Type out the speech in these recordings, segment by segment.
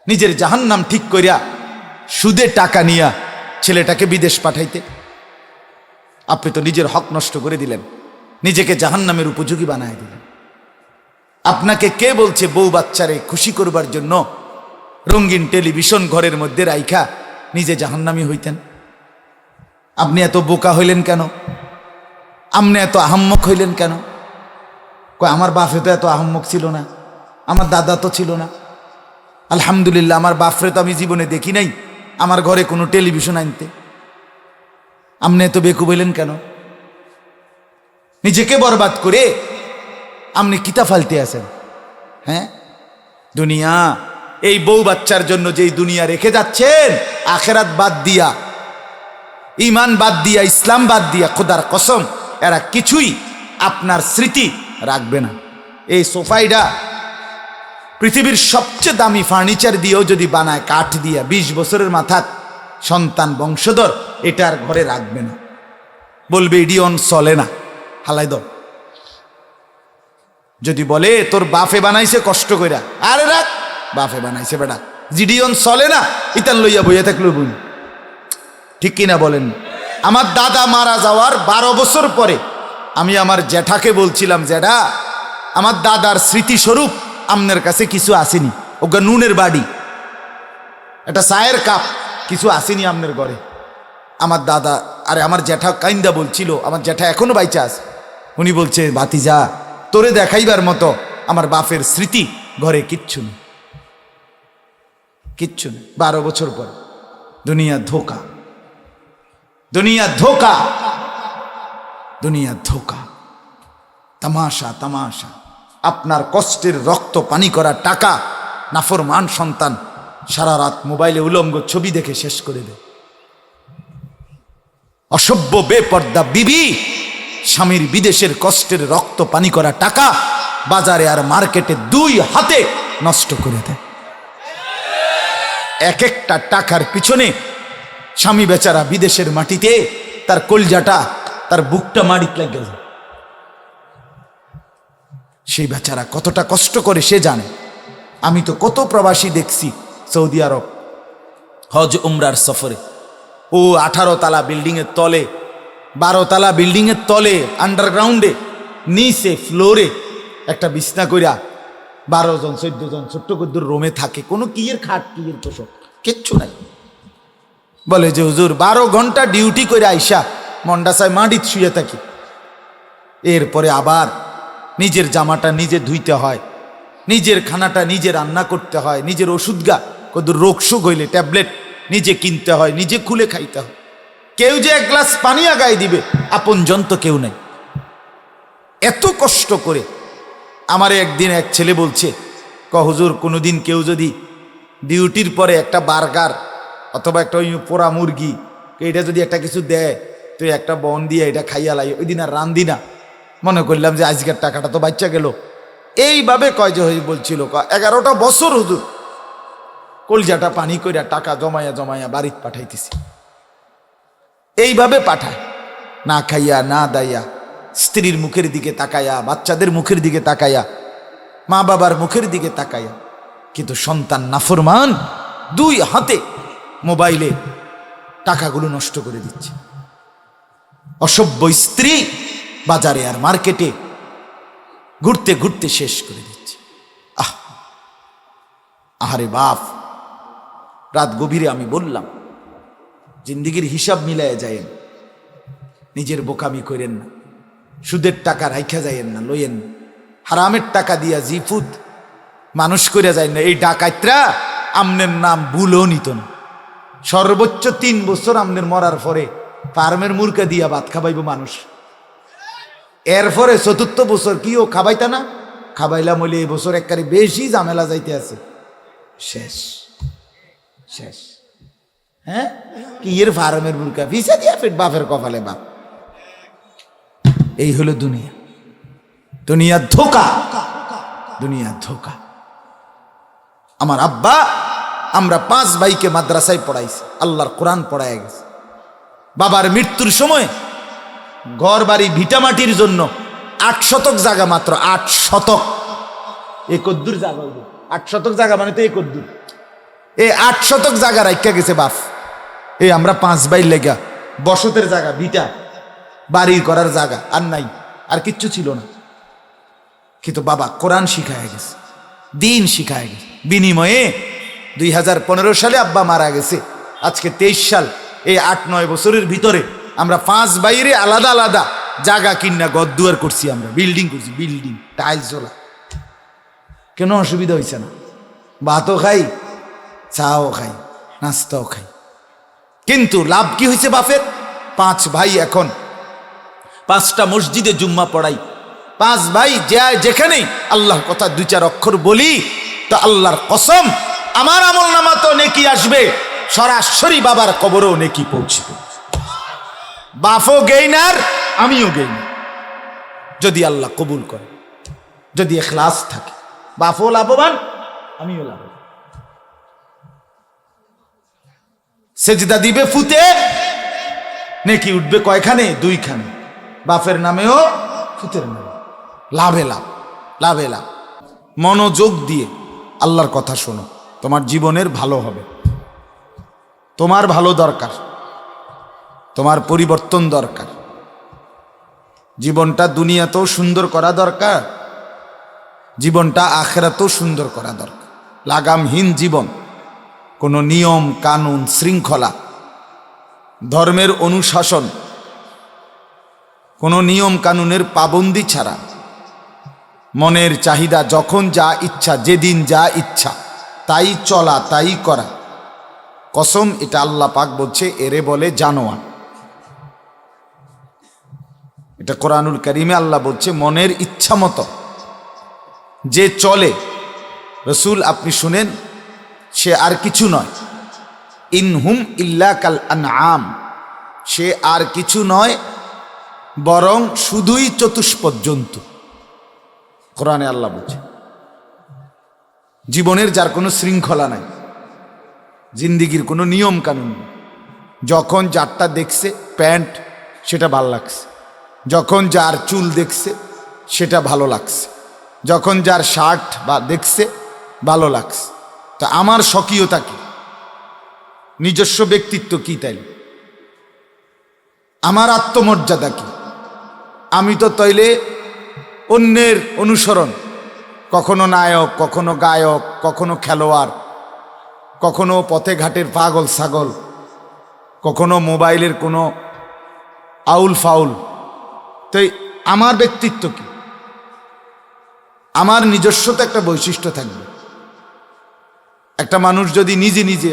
নিজের জাহান্নাম ঠিক করিয়া সুদে টাকা নিয়া ছেলেটাকে বিদেশ পাঠাইতে? আপনি তো নিজের হক নষ্ট করে দিলেন, নিজেকে জাহান্নামের উপযোগী বানায় দিলেন। আপনাকে কে বলছে বউ বাচ্চারে খুশি করবার জন্য রঙিন টেলিভিশন ঘরের মধ্যে রাইখা নিজে জাহান্নামী হইতেন? আপনি এত বোকা হইলেন কেন? আপনি এত আহাম্মক হইলেন কেন? কয় আমার বাপে তো এত আহাম্মক ছিল না, আমার দাদা তো ছিল না। আলহামদুলিল্লাহ, আমার বাপরে তো আমি জীবনে দেখি নাই আমার ঘরে কোনো টেলিভিশন আনতে। আপনি এত বেকুব হইলেন কেন? নিজেকে বরবাদ করে আপনি কিতা ফালতে আছেন? হ্যাঁ, দুনিয়া, এই বউ বাচ্চার জন্য যেই দুনিয়া রেখে যাচ্ছেন, আখেরাত বাদ দিয়া, ইমান বাদ দিয়া, ইসলাম বাদ দিয়া, খোদার কসম এরা কিছুই আপনার স্মৃতি রাখবে না। এই সোফাইটা পৃথিবীর সবচেয়ে দামি ফার্নিচার দিয়েও যদি বানায় কাঠ দিয়া, 20 বছরের মাথার সন্তান বংশধর এটার ঘরে রাখবে না, বলবে ইডিয়ন চলে না, হালাই দাও। যদি বলে তোর বাফে বানাইছে কষ্ট কইরা, আরে রাখ, বাফে বানাইছে বেটা, জিডিয়ন চলে না, ইতান লইয়া বইয়া থাকলো বই। ঠিক কিনা বলেন? আমার দাদা মারা যাওয়ার 12 বছর পরে আমি আমার জ্যাঠাকে বলছিলাম, জ্যাঠা, আমার দাদার স্মৃতিস্বরূপ আপনার কাছে কিছু আসেনি, ওগা নুনের বাড়ি, একটা চায়ের কাপ কিছু আসেনি আপনার ঘরে। আমার দাদা, আরে আমার জ্যাঠা কাইন্দা বলছিল, আমার জ্যাঠা এখনো বাইচা আছে, উনি বলছে, ভাতিজা, তোরে দেখাইবার মতো আমার বাপের স্মৃতি ঘরে কিচ্ছু নেই, কিচ্ছু নেই। 12 বছর পর। দুনিয়া ধোকা, দুনিয়া ধোকা, দুনিয়া ধোকা, তামাশা, তামাশা। আপনার কষ্টের রক্ত পানি করা টাকা নাফরমান সন্তান সারা রাত মোবাইলে উলঙ্গ ছবি দেখে শেষ করে দেয়। অসভ্য বেপর্দা বিবি স্বামীর বিদেশের কষ্টের রক্ত পানি করা টাকা বাজারে আর মার্কেটে 2 হাতে নষ্ট করে দেয়। এক একটা টাকার পিছনে স্বামী বেচারা বিদেশের মাটিতে তার কলজাটা, তার বুকটা মাটিতে লেগে যায়। সেই বেচারা কতটা কষ্ট করে সে জানে। আমি তো কত প্রবাসী দেখছি সৌদি আরব হজ উমরার সফরে, ও 18 তালা বিল্ডিংয়ের তলে, 12 তালা বিল্ডিংয়ের তলে, আন্ডারগ্রাউন্ডে, নিচে ফ্লোরে একটা বিছনা কইরা 12 জন 14 জন ছোট্ট কদ্দুর রোমে থাকে। কোনো কিয়ের খাট, কিয়ের তোষক, কিচ্ছু নাই। বলে যে হুজুর 12 ঘন্টা ডিউটি করে আইসা মন্ডাসায় মাটিত শুয়ে থাকি, এরপরে আবার নিজের জামাটা নিজে ধুইতে হয়, নিজের খানাটা নিজে রান্না করতে হয়, নিজের ওষুধগা কদ্দুর রোগ সুখ হইলে ট্যাবলেট নিজে কিনতে হয়, নিজে খুলে খাইতে হয়। কেউ যে 1 গ্লাস পানি আগায় দিবে আপনজন তো কেউ নাই। এত কষ্ট করে আমারে একদিন এক ছেলে বলছে, হুজুর কোনোদিন কেউ যদি ডিউটির পরে একটা বার্গার অথবা একটা ওই পোড়া মুরগি, এটা যদি একটা কিছু দেয়, তো একটা বন দিয়ে এটা খাইয়া লাই, ওই দিন আর রান্ধি না। মনে করলাম যে আজকের টাকাটা তো বাচ্চা গেল। এইভাবে কয় যে বলছিল 11টা বছর হুজুর কলজাটা পানি কইরা টাকা জমাইয়া জমাইয়া বাড়িতে পাঠাইতেছি। এইভাবে পাঠায়, না খাইয়া না দাইয়া, স্ত্রীর মুখের দিকে তাকাইয়া, বাচ্চাদের মুখের দিকে তাকাইয়া, মা বাবার মুখের দিকে তাকাইয়া। কিন্তু সন্তান নাফরমান 2 হাতে মোবাইলে টাকাগুলো নষ্ট করে দিচ্ছে। অসভ্য স্ত্রী বাজারে আর মার্কেটে ঘুরতে ঘুরতে শেষ করে দিচ্ছে। আহারে বাপ, রাত গভীরে আমি বললাম, জিন্দিগির হিসাব মিলাইয়া যায়েন, নিজের বোকামি করেন না, সুদের টাকা রাইখা যাইয়েন না, লইয়েন না, হারামের টাকা দিয়া জিফুত মানুষ করে যায় না। এই ডাকাতরা আমনের নাম ভুলও নিত না। সর্বোচ্চ 3 বছর আমনের মরার পরে ফার্মের মুরগা দিয়া ভাত খাবাইব মানুষ। এরপরে 4র্থ বছর কি ও খাবাইতা না, খাবাইলাম হইলে এই বছর একবারে বেশি ঝামেলা যাইতে আছে। শেষ শেষ। হ্যাঁ, কি এর ফার্মের মুরগা ভিসা দিয়া ফিট বাপের কপালে বাপ। এই হলো দুনিয়া, দুনিয়া ধোকা, দুনিয়া ধোকা। আমার আব্বা, আমরা 5 ভাইকে মাদ্রাসায় পড়াইছি, আল্লাহর কোরআন পড়ায় গেছে। বাবার মৃত্যুর সময় ঘর বাড়ি ভিটামাটির জন্য 8 শতক জায়গা, মাত্র 8 শতক, একদ্দুর জায়গা, 8 শতক জায়গা মানে তো একদ্দুর, এই 8 শতক জায়গা রাখা গেছে বাপ। এই আমরা 5 ভাই লেগা বসতের জায়গা, ভিটা বাড়ি করার জায়গা আর নাই, আর কিচ্ছু ছিল না। কিন্তু বাবা কোরআন শিখায় গেছে, দিন শিখায় গেছে। বিনিময়ে 2015 সালে আব্বা মারা গেছে, আজকে 23 সাল। এই 8-9 বছরের ভিতরে আমরা 5 বাইরে আলাদা আলাদা জায়গা কিনা গদ্দুয়ার করছি, আমরা বিল্ডিং করছি, বিল্ডিং টাইলস ওলা। কেন অসুবিধা হয়েছে না? ভাতও খাই, চাও খাই, নাস্তাও খাই। কিন্তু লাভ কি হয়েছে বাপের? 5 ভাই এখন 5টা মসজিদে জুম্মা পড়াই। 5 ভাই যেখানেই আল্লাহর কথা 2-4 অক্ষর বলি, তো আল্লাহর কসম আমার আমল নামা তো নেকি আসবে, সরাসরি বাবার কবরেও নেকি পৌঁছবে। বাপও গেইনার, আমিও গেইনার, যদি আল্লাহ কবুল করে, যদি ইখলাস থাকে। বাপও লাভবান, আমিও লাভবান। সেজদা দিবে ফুতে, নেকি উঠবে কয়খানে? 2খানে। বাপের নামেও ফুতের নামে, লাভে লাভ, লাভে লাভ। মনোযোগ দিয়ে আল্লাহর কথা শোনো, তোমার জীবনের ভালো হবে। তোমার ভালো দরকার, তোমার পরিবর্তন দরকার। জীবনটা দুনিয়াতেও সুন্দর করা দরকার, জীবনটা আখিরাতেও সুন্দর করা দরকার। লাগামহীন জীবন, কোনো নিয়ম কানুন শৃঙ্খলা, ধর্মের অনুশাসন, কোনো নিয়ম কানুনের পাবন্দি ছাড়া মনের চাহিদা, যখন যা ইচ্ছা, যেদিন যা ইচ্ছা তাই চলা, তাই করা। কসম, এটা আল্লাহ পাক বলছে, এরে বলে জানোয়ার। এটা কোরআনুল কারীমে আল্লাহ বলছে, মনের ইচ্ছা মতো যে চলে, রসুল আপনি শুনেন, সে আর কিছু নয়। ইনহুম ইল্লা কাল আনআম, সে আর কিছু নয় বরং শুধুই চতুষ্পদ জন্তু। কোরআনে আল্লাহ বলছে, জীবনের যার কোনো শৃঙ্খলা নাই, জিন্দিগির কোনো নিয়ম কানুন নেই। যখন যারটা দেখছে প্যান্ট, সেটা ভালো লাগছে। যখন যার চুল দেখছে সেটা ভালো লাগছে। যখন যার শার্ট বা দেখছে ভালো লাগছে। তা আমার স্বকীয়তা কি? নিজস্ব ব্যক্তিত্ব কি? তাই আমার আত্মমর্যাদা কি? আমি তো তৈলে অন্যের অনুসরণ, কখনো নায়ক, কখনো গায়ক, কখনো খেলোয়াড়, কখনো পথে ঘাটের পাগল ছাগল, কখনো মোবাইলের কোনো আউল ফাউল। তো আমার ব্যক্তিত্ব কি? আমার নিজস্বতা একটা বৈশিষ্ট্য থাকবে। একটা মানুষ যদি নিজে নিজে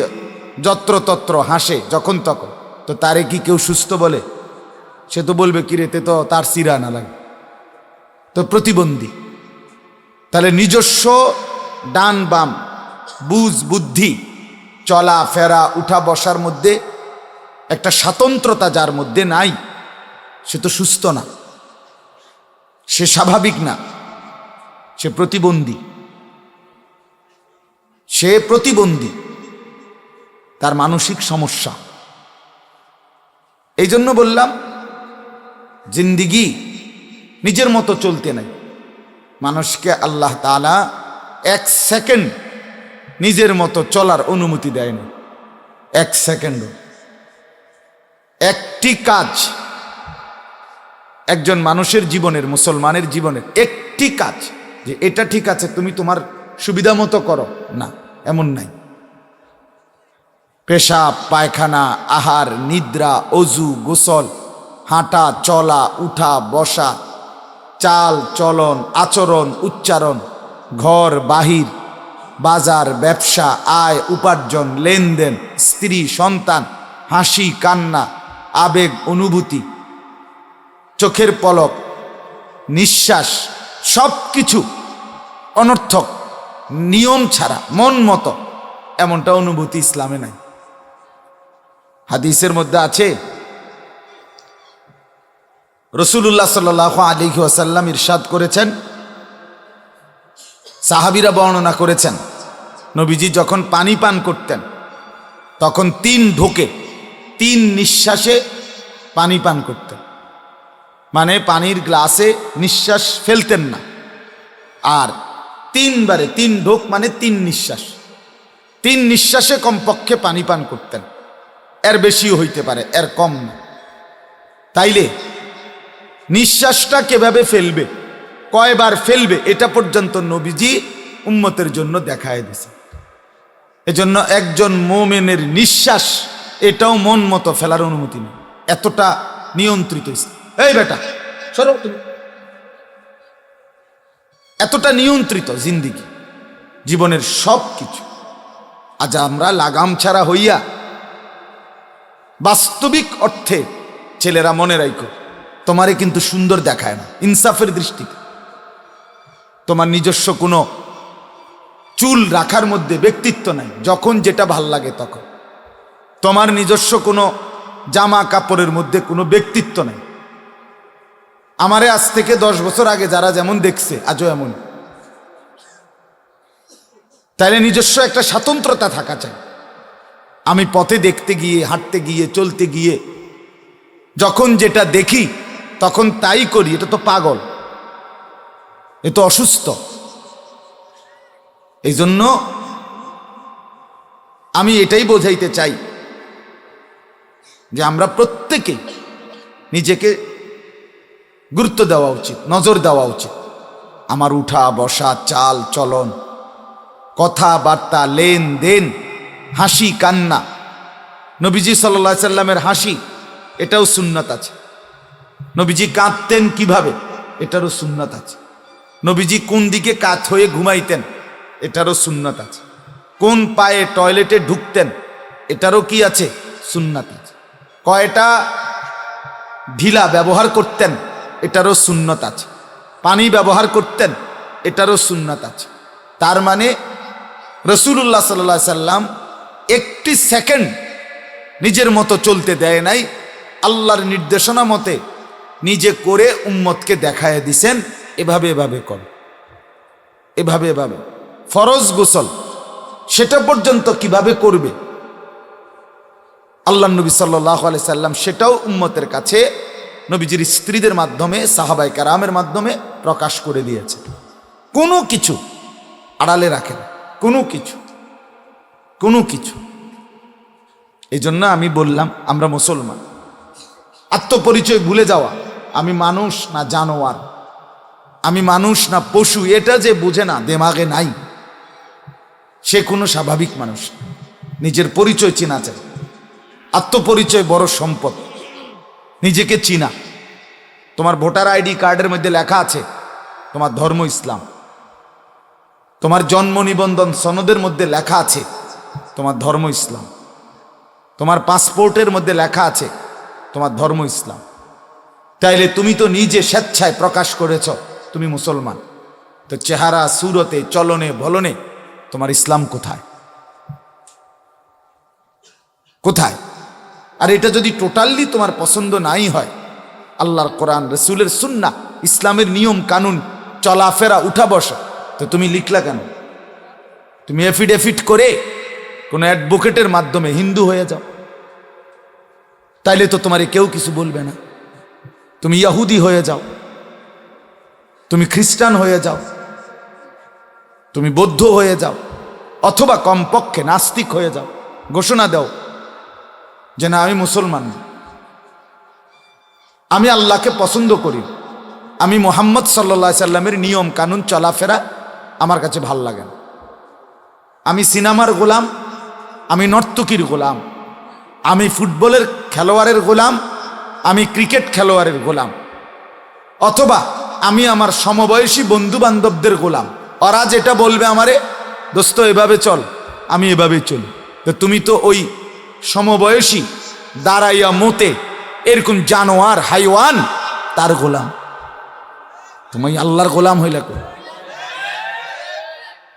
যত্রতত্র হাসে যখন তখন, তো তারে কি কেউ সুস্থ বলে? সে তো বলবে, কিরেতে তো তার চিরা না লাগে, তো প্রতিবন্ধী। তাহলে নিজস্ব ডান বাম বুঝ বুদ্ধি, চলা ফেরা উঠা বসার মধ্যে একটা স্বাতন্ত্রতা যার মধ্যে নাই, সে তো সুস্থ না, সে স্বাভাবিক না, সে প্রতিবন্ধী। সে প্রতিবন্ধী, তার মানসিক সমস্যা। এই জন্য বললাম, জিন্দিগি নিজের মতো চলতে নাই। মানুষকে আল্লাহ তাআলা 1 সেকেন্ড নিজের মতো চলার অনুমতি দেয় না। 1 সেকেন্ডও। একটি কাজ একজন মানুষের জীবনের, মুসলমানের জীবনের একটি কাজ, যে এটা ঠিক আছে তুমি তোমার সুবিধা মতো করো, না, এমন নাই। পেশাব পায়খানা, আহার নিদ্রা, অজু গোসল, হাঁটা চলা উঠা বসা, চাল চলন আচরণ উচ্চারণ, ঘর বাহির, বাজার ব্যবসা, আয় উপার্জন, লেনদেন, স্ত্রী সন্তান, হাসি কান্না, আবেগ অনুভূতি, চোখের পলক, নিঃশ্বাস, সব কিছু অনর্থক, নিয়ম ছাড়া মন মতো, এমনটা অনুভূতি ইসলামে নাই। হাদিসের মধ্যে আছে, রাসূলুল্লাহ সাল্লাল্লাহু আলাইহি ওয়াসাল্লাম ইরশাদ করেছেন, সাহাবীরা বর্ণনা করেছেন, নবীজি যখন পানি পান করতেন তখন 3 ঢোকে 3 নিঃশ্বাসে পানি পান করতেন। মানে পানির গ্লাসে নিঃশ্বাস ফেলতেন না, আর 3 বারে 3 ঢোক মানে 3 নিঃশ্বাস। 3 নিঃশ্বাসে কমপক্ষে পানি পান করতেন, এর বেশিও হইতে পারে, এর কম না। তাইলে নিঃশ্বাসটা কিভাবে ফেলবে, কয়বার ফেলবে, এটা পর্যন্ত নবীজি উম্মতের জন্য দেখায় দিছে। এজন্য একজন মুমিনের নিঃশ্বাস এটাও মন মতো ফেলার অনুমতি নেই, এতটা নিয়ন্ত্রিত। এই বেটা সরো তুমি, এতটা নিয়ন্ত্রিত জিন্দিগি, জীবনের সব কিছু। আজ আমরা লাগাম ছাড়া হইয়া, বাস্তবিক অর্থে ছেলেরা মনে রাখো, তোমারে কিন্তু সুন্দর দেখায় না ইনসাফের দৃষ্টিতে। তোমার নিজস্ব কোনো চুল রাখার মধ্যে ব্যক্তিত্ব নাই, যখন যেটা ভাল লাগে তখন। তোমার নিজস্ব কোনো জামা কাপড়ের মধ্যে কোনো ব্যক্তিত্ব নাই। আমারে আজ থেকে 10 বছর আগে যারা যেমন দেখছে আজও এমন। তাইলে নিজস্ব একটা স্বাতন্ত্রতা থাকা চাই। আমি পথে দেখতে গিয়ে, হাঁটতে গিয়ে, চলতে গিয়ে যখন যেটা দেখি তখন তাই করি, এটা তো পাগল, এ তো অসুস্থ। এই জন্য আমি এটাই বোঝাইতে চাই যে আমরা প্রত্যেকে নিজেকে গুরুত্ব দেওয়া উচিত, নজর দেওয়া উচিত। আমার উঠা বসা, চাল চলন, কথাবার্তা, লেনদেন, হাসি কান্না। নবীজি সাল্লাল্লাহু আলাইহি সাল্লামের হাসি, এটাও সুন্নাত আছে। নবীজি কাঁদতেন কিভাবে, এটারও সুন্নাত আছে। নবীজি কোন দিকে কাত হয়ে ঘুমাইতেন, এটারও সুন্নাত আছে। কোন পায়ে টয়লেটে ঢুকতেন, এটারও কি আছে, সুন্নাত আছে। কয়টা ঢিলা ব্যবহার করতেন, এটারও সুন্নাত আছে। পানি ব্যবহার করতেন, এটারও সুন্নাত আছে। তার মানে রাসূলুল্লাহ সাল্লাল্লাহু আলাইহি সাল্লাম একটি সেকেন্ড নিজের মতো চলতে দেয় নাই, আল্লাহর নির্দেশনা মতে নিজে করে উম্মতকে দেখায় দিছেন, এভাবে এভাবে কর, এভাবে এভাবে। ফরজ গোসল সেটা পর্যন্ত কিভাবে করবে আল্লাহ নবী সাল্লাল্লাহু আলাইহি সাল্লাম সেটাও উম্মতের কাছে নবীজির স্ত্রীদের মাধ্যমে, সাহাবায়ে কেরামের মাধ্যমে প্রকাশ করে দিয়েছে। কোনো কিছু আড়ালে রাখেন, কোনো কিছু, কোনো কিছু। এই জন্য আমি বললাম আমরা মুসলমান। আত্মপরিচয় ভুলে যাওয়া, আমি মানুষ না জানোয়ার, আমি মানুষ না পশু, এটা যে বুঝে না, দেমাগে নাই, সে কোনো স্বাভাবিক মানুষ। নিজের পরিচয় চেনা চাই। আত্মপরিচয় বড় সম্পদ, নিজেকে চিনা। তোমার ভোটার আইডি কার্ডের মধ্যে লেখা আছে তোমার ধর্ম ইসলাম, তোমার জন্ম নিবন্ধন সনদের মধ্যে লেখা আছে তোমার ধর্ম ইসলাম, তোমার পাসপোর্টের মধ্যে লেখা আছে তোমার ধর্ম ইসলাম। তাইলে তুমি তো নিজে স্বেচ্ছায় প্রকাশ করেছ তুমি মুসলমান, তো চেহারা, সুরতে, চলনে, বলনে তোমার ইসলাম কোথায়, কোথায়? আর এটা যদি টোটালি তোমার পছন্দ নাই হয়, আল্লাহর কোরআন, রসুলের সুন্নাহ, ইসলামের নিয়ম কানুন, চলাফেরা, উঠা বসা, তো তুমি লিখলা কেন? তুমি এফিডেভিট করে কোনো অ্যাডভোকেটের মাধ্যমে হিন্দু হয়ে যাও, তাইলে তো তোমারে কেউ কিছু বলবে না। তুমি ইহুদি হয়ে যাও, তুমি খ্রিস্টান হয়ে যাও, তুমি বৌদ্ধ হয়ে যাও, অথবা কমপক্ষে নাস্তিক হয়ে যাও, ঘোষণা দাও যে না আমি মুসলমান, আমি আল্লাহকে পছন্দ করি, আমি মুহাম্মদ সাল্লাল্লাহু আলাইহি সাল্লামের নিয়ম কানুন চলাফেরা আমার কাছে ভাল লাগে না, আমি সিনেমার গোলাম, আমি নর্তকীর গোলাম, আমি ফুটবলের খেলোয়াড়ের গোলাম, আমি ক্রিকেট খেলোয়াড়ের গোলাম, অথবা আমি আমার সমবয়সী বন্ধু বান্ধবদের গোলাম। ওরা যেটা বলবে আমারে, দোস্ত এভাবে চল, আমি এভাবেই চলি। তো তুমি তো ওই সমবয়সী দাঁড়াইয়া মতে এরকম জানোয়ার, হাইওয়ান, তার গোলাম। তুমি আল্লাহর গোলাম হইলা কো?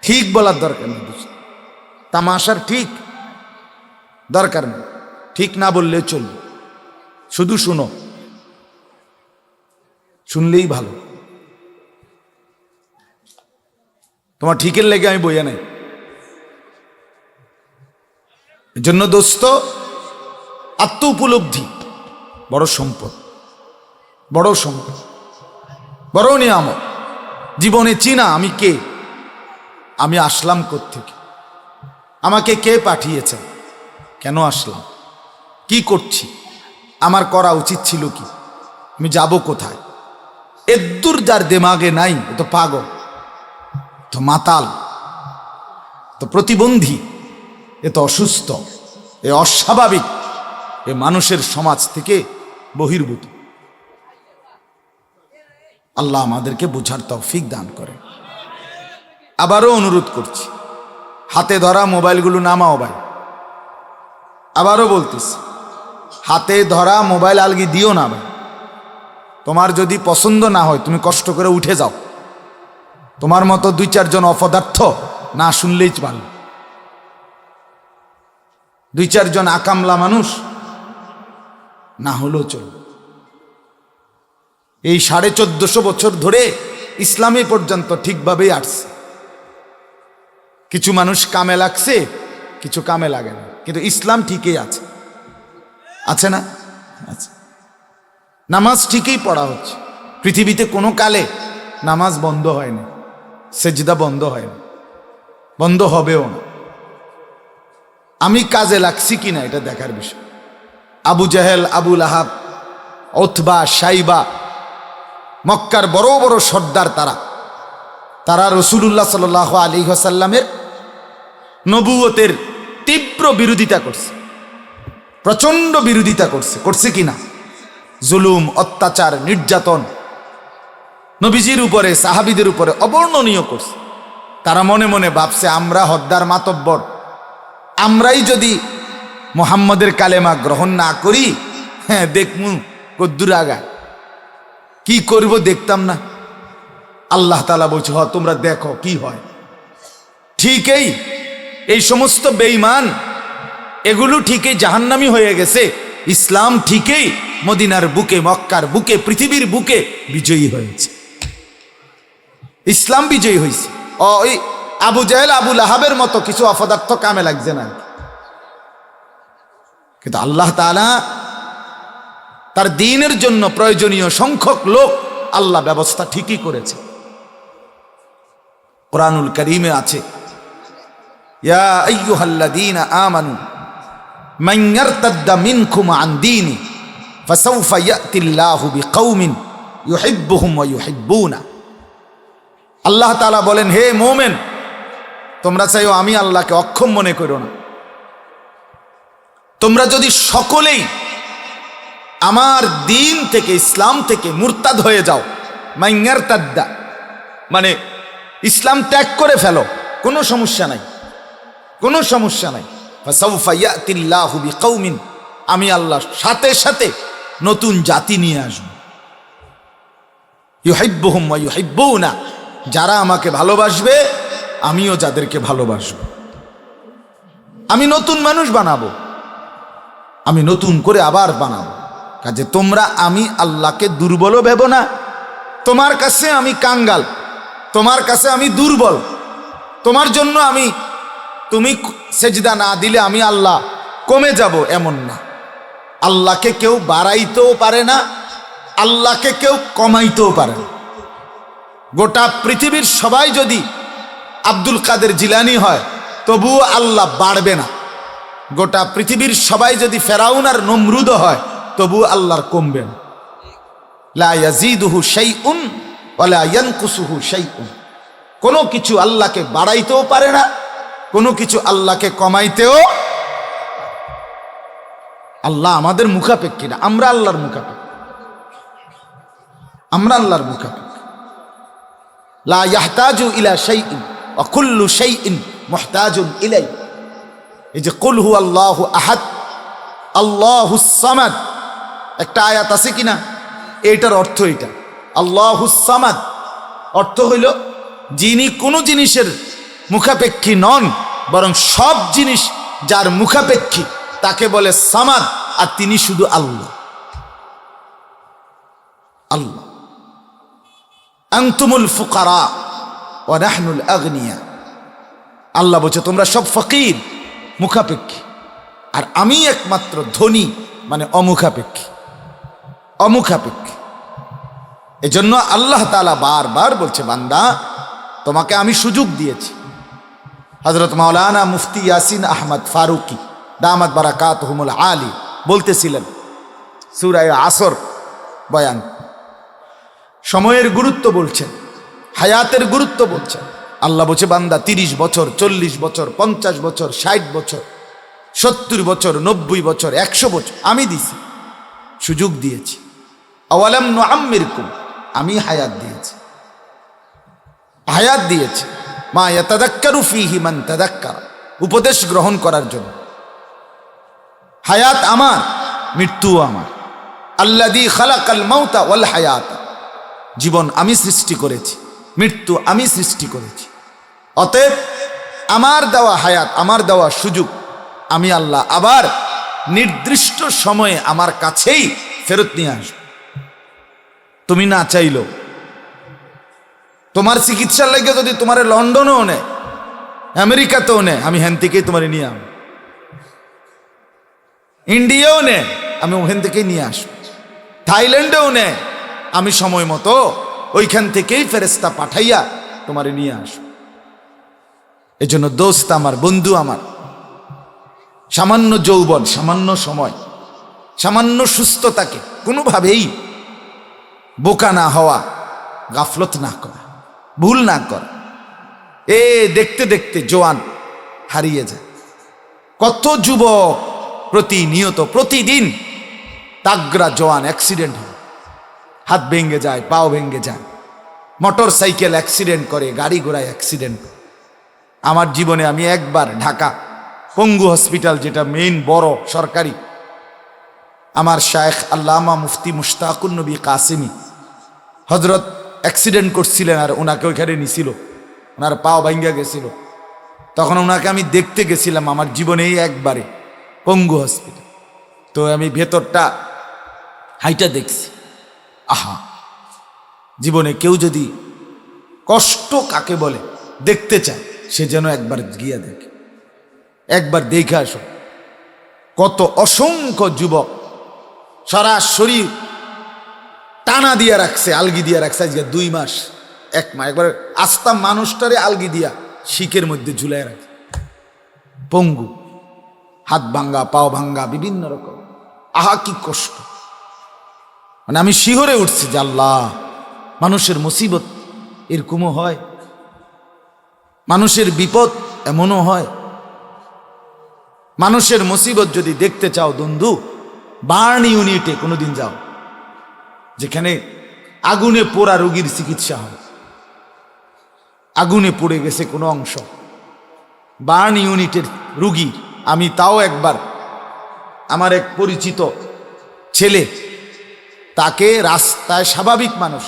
ঠিক বলার দরকার নেই, তামাশার ঠিক দরকার নেই, ঠিক না বললে চলবে, শুধু শুনো, শুনলেই ভালো। তোমার ঠিকের লেগে আমি বইয়া নাই। জন্য দোস্ত, আত্ম উপলব্ধি বড় সম্পদ, বড় সম্পদ, বড় নিয়ামত। জীবনে চিনা আমি কে, আমি আসলাম কোত্থেকে, আমাকে কে পাঠিয়েছে, কেন আসলাম, কি করছি, আমার করা উচিত ছিল কি, আমি যাব কোথায়? এদ্দুর যার দেমাগে নাই এ তো পাগল, তো মাতাল, তো প্রতিবন্ধী, এ তো অসুস্থ, এ অস্বাভাবিক, এ মানুষের সমাজ থেকে বহির্ভূত। আল্লাহ আমাদেরকে বোঝার তৌফিক দান করে। আবারও অনুরোধ করছি, হাতে ধরা মোবাইলগুলো নামাও ভাই। আবারও বলতেছি, হাতে ধরা মোবাইল আলগি দিও না ভাই। তোমার যদি পছন্দ না হয় তুমি কষ্ট করে উঠে যাও। তোমার মতো 2-4 জন অপদার্থ না শুনলেই ভালো। 2-4 জন আকামলা মানুষ না হলেও চলবে। এই 1450 বছর ধরে ইসলামী পর্যন্ত ঠিকভাবেই আসছে। কিছু মানুষ কামে লাগছে, কিছু কামে লাগে না, কিন্তু ইসলাম ঠিকই আছে, আছে না? আছে। নামাজ ঠিকই পড়া হচ্ছে। পৃথিবীতে কোনো কালে নামাজ বন্ধ হয়নি, সেজদা বন্ধ হয়নি, বন্ধ হবেও না। আমি কাজে লাগছি কিনা এটা দেখার বিষয়। আবু জাহেল, আবু লাহাব, উতবা, সাইবা, মক্কার বড় বড় সর্দার, তারা রাসূলুল্লাহ সাল্লাল্লাহু আলাইহি ওয়াসাল্লামের নবুয়তের তীব্র বিরোধিতা করছে, প্রচন্ড বিরোধিতা করছে কিনা? জুলুম, অত্যাচার, নির্যাতন নবীজির উপরে, সাহাবীদের উপরে অবর্ণনীয় করছে। তারা মনে মনে ভাবছে আমরা হদ্দার মাতব্বর, আমরাই যদি মুহাম্মদের কালেমা গ্রহণ না করি, হ্যাঁ দেখমু কদ্দুর আগা, কি করব দেখতাম না। আল্লাহ তাআলা বলছে, হ তোমরা দেখো কি হয়। ঠিকই এই সমস্ত বেঈমান এগুলো ঠিকই জাহান্নামী হয়ে গেছে, ইসলাম ঠিকই মদিনার বুকে, মক্কার বুকে, পৃথিবীর বুকে বিজয়ী হয়েছে। ইসলাম বিজয়ী হয়েছে। ওই আবু জাহেল, আবু লাহাবের মতো কিছু অপদার্থ কামে লাগছে না। কিন্তু আল্লাহ তাআলা তার দ্বীনের জন্য প্রয়োজনীয় সংখ্যক লোক আল্লাহ ব্যবস্থা ঠিকই করেছে। কুরআনুল কারীমে আছে, ইয়া আইয়ুহাল্লাযীনা আমানু মান ইয়ারতাদ্দা মিনকুম আন দীনি ফাসাউফা ইয়াতিল্লাহু বিকওমিন ইউহিব্বুহুম ওয়া ইউহিব্বুনা। আল্লাহ তাআলা বলেন, হে মুমিন, তোমরা চাইও আমি আল্লাহকে অক্ষম মনে করো না। তোমরা যদি সকলেই আমার দ্বীন থেকে, ইসলাম থেকে মুরতাদ হয়ে যাও, মান ইয়ারতাদ্দা মানে ইসলাম ত্যাগ করে ফেলো, কোনো সমস্যা নাই, কোনো সমস্যা নাই। ফাসাউফা ইয়াতিল্লাহু বিকওমিন, আমি আল্লাহ সাথে সাথে নতুন জাতি নিয়ে আসব। ইউহিব্বুহুম ওয়া ইউহিব্বুনা, যারা আমাকে ভালোবাসবে আমিও যাদেরকে ভালোবাসব। আমি নতুন মানুষ বানাবো, আমি নতুন করে আবার বানাবো। কাজে তোমরা আমি আল্লাহকে দুর্বলও ভেবো না। তোমার কাছে আমি কাঙ্গাল, তোমার কাছে আমি দুর্বল, তোমার জন্য তুমি সেজদা না দিলে আমি আল্লাহ কমে যাব, এমন না। আল্লাহকে কেউ বাড়াইতেও পারে না, আল্লাহকে কেউ কমাইতেও পারে না। গোটা পৃথিবীর সবাই যদি আব্দুল কাদের জিলানী হয় তবুও আল্লাহ বাড়বে না। গোটা পৃথিবীর সবাই যদি ফেরাউন আর নমরুদ হয় তবুও আল্লাহর কমবে না। লা ইয়াজিদুহু শাইউন ওয়া লা ইয়ানকুসুহু শাইউন। কোনো কিছু আল্লাহকে বাড়াইতেও পারে না, কোনো কিছু আল্লাহকে কমাইতেও। আল্লাহ আমাদের মুখাপেক্ষী না, আমরা আল্লাহর মুখাপেক্ষী, আমরা আল্লাহর মুখাপেক্ষী। লা ইয়াহতাজু ইলা শাইইন ওয়া কুল্লু শাইইন মুহতাজুন ইলাই। এই যে কুল হু আল্লাহু আহাদ আল্লাহুস সামাদ, একটা আয়াত আছে কিনা, এইটার অর্থ এটা। আল্লাহুস সামাদ অর্থ হইল যিনি কোনো জিনিসের মুখাপেক্ষী নন, বরং সব জিনিস যার মুখাপেক্ষী তাকে বলে সামাদ, আর তিনি শুধু আল্লাহ। আল্লাহ আনতুমুল ফুকারা ওয়া নাহনুল আগনিয়া। আল্লাহ বলছে তোমরা সব ফকির, মুখাপেক্ষী, আর আমি একমাত্র ধনী, মানে অমুখাপেক্ষী, অমুখাপেক্ষী। এজন্য আল্লাহ তাআলা বারবার বলছে, বান্দা তোমাকে আমি সুযোগ দিয়েছি। হযরত মাওলানা মুফতি ইয়াসিন আহমদ ফারুকি দামাত বারাকাতুহুমুল আলী বলতেছিলেন সূরা আসর বয়ান, সময়ের গুরুত্ব বলছেন, হায়াতের গুরুত্ব বলছেন। আল্লাহ বলছে বান্দা 30 বছর, 40 বছর, 50 বছর, 60 বছর, 70 বছর, 90 বছর, 100 বছর আমি দিছি, সুযোগ দিয়েছি। আওয়ালাম নুআম্মিরকুম, আমি হায়াত দিয়েছি, হায়াত দিয়েছি। মা ইয়াতাযাক্কারু ফীহি মান তাযাক্কারা, উপদেশ গ্রহণ করার জন্য। হায়াত আমার, মৃত্যু আমার। আল্লাযী খালাকাল মাউতা ওয়াল হায়াতা, জীবন আমি সৃষ্টি করেছি, মৃত্যু আমি সৃষ্টি করেছি। অতএব আমার দেওয়া হায়াত, আমার দেওয়া সুযোগ আমি আল্লাহ আবার নির্দিষ্ট সময়ে আমার কাছেই ফেরত নিয়ে আসব। তুমি না চাইলেও, তোমার চিকিৎসার লাগে যদি তোমার লন্ডনেও নেয়, আমেরিকাতেও নেয়, আমি হ্যান থেকেই তোমার নিয়ে আম, ইন্ডিয়াও নেয়, আমি ওখান থেকেই নিয়ে আসব, থাইল্যান্ডেও নেয়, আমি সময় মতো ওইখান থেকেই ফেরেশতা পাঠাইয়া তোমারে নিয়ে আসব। এজন্য দোস্ত আমার, বন্ধু আমার, সামান্য যৌবন, সামান্য সময়, সামান্য সুস্থতাকে কোনোভাবেই বোকা না হওয়া, গাফলত না করা, ভুল না করা। দেখতে দেখতে জোয়ান হারিয়ে যায়। কত যুবক প্রতিনিয়ত, প্রতিদিন তাগড়া জোয়ান অ্যাক্সিডেন্ট হয়, হাত ভেঙে যায়, পাও ভেঙে যায়, মোটর সাইকেল অ্যাক্সিডেন্ট করে, গাড়ি ঘোড়ায় অ্যাক্সিডেন্ট করে। আমার জীবনে আমি একবার ঢাকা পঙ্গু হসপিটাল, যেটা মেইন বড় সরকারি, আমার শায়েখ আল্লামা মুফতি মুশতাকুন নবী কাসেমি হজরত অ্যাক্সিডেন্ট করছিলেন, আর ওনাকে ওইখানে নিছিল, ওনার পাও ভাঙ্গা গেছিল। তখন ওনাকে আমি দেখতে গেছিলাম আমার জীবনেই একবারে পঙ্গু হসপিটাল। তো আমি ভেতরটা হাইটা দেখছি। আহা, জীবনে কেউ যদি কষ্ট কাকে বলে দেখতে চায়, সে যেন একবার গিয়া দেখে, একবার দেখে আসো। কত অসংখ্য যুবক সরাসরি টানা দিয়া রাখছে, আলগি দিয়া রাখছে, আজকে 2 মাস 1 মাস, একবার আস্তা মানুষটারে আলগি দিয়া শিকের মধ্যে ঝুলাই রাখছে, পঙ্গু, হাত ভাঙ্গা, পাও ভাঙ্গা, বিভিন্ন রকম। আহা কি কষ্ট! মানে আমি শিহরে উঠছি যে আল্লাহ, মানুষের মুসিবত এরকমও হয়, মানুষের বিপদ এমনও হয়। মানুষের মুসিবত যদি দেখতে চাও বন্ধু, বার্ন ইউনিটে কোনোদিন যাও, যেখানে আগুনে পোড়া রোগীর চিকিৎসা হয়, আগুনে পড়ে গেছে কোনো অংশ, বার্ন ইউনিটের রুগী। আমি তাও একবার, আমার এক পরিচিত ছেলে, তাকে রাস্তায়, স্বাভাবিক মানুষ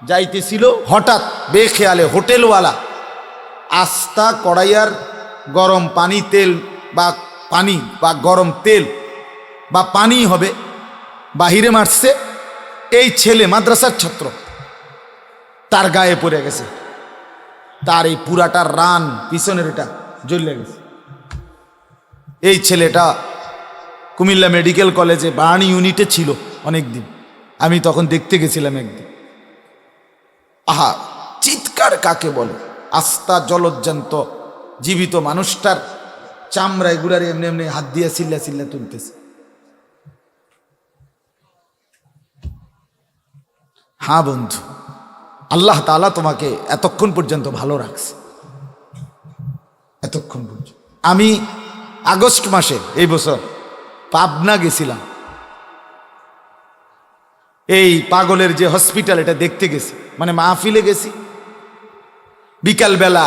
যাইতেছিল, হঠাৎ বেখেয়ালে হোটেলওয়ালা আস্তা কড়াইয়ার গরম পানি, তেল বা পানি বা গরম তেল বা পানি হবে, বাহিরে মারছে। এই ছেলে মাদ্রাসার ছাত্র, তার গায়ে পড়ে গেছে, তার এই পুরাটা রান পিছনের এটা জ্বলে গেছে। এই ছেলেটা কুমিল্লা মেডিকেল কলেজে বার্ন ইউনিটে ছিল অনেকদিন, আমি তখন দেখতে গেছিলাম একদিন। আহা, চিৎকার কাকে বলে! আস্তা জলজ্জান্ত জীবিত মানুষটার চামড়া এগুলার এমনি এমনি হাত দিয়ে চিল্লা চিল্লা তুলতেছে। হ্যাঁ বন্ধু, আল্লাহ তাআলা তোমাকে এতক্ষণ পর্যন্ত ভালো রাখছে, এতক্ষণ পর্যন্ত। আমি আগস্ট মাসে এই বছর পাবনা গেছিলাম, এই পাগলের যে হসপিটাল, এটা দেখতে গেছি, মানে মাহফিলে গেছি। বিকালবেলা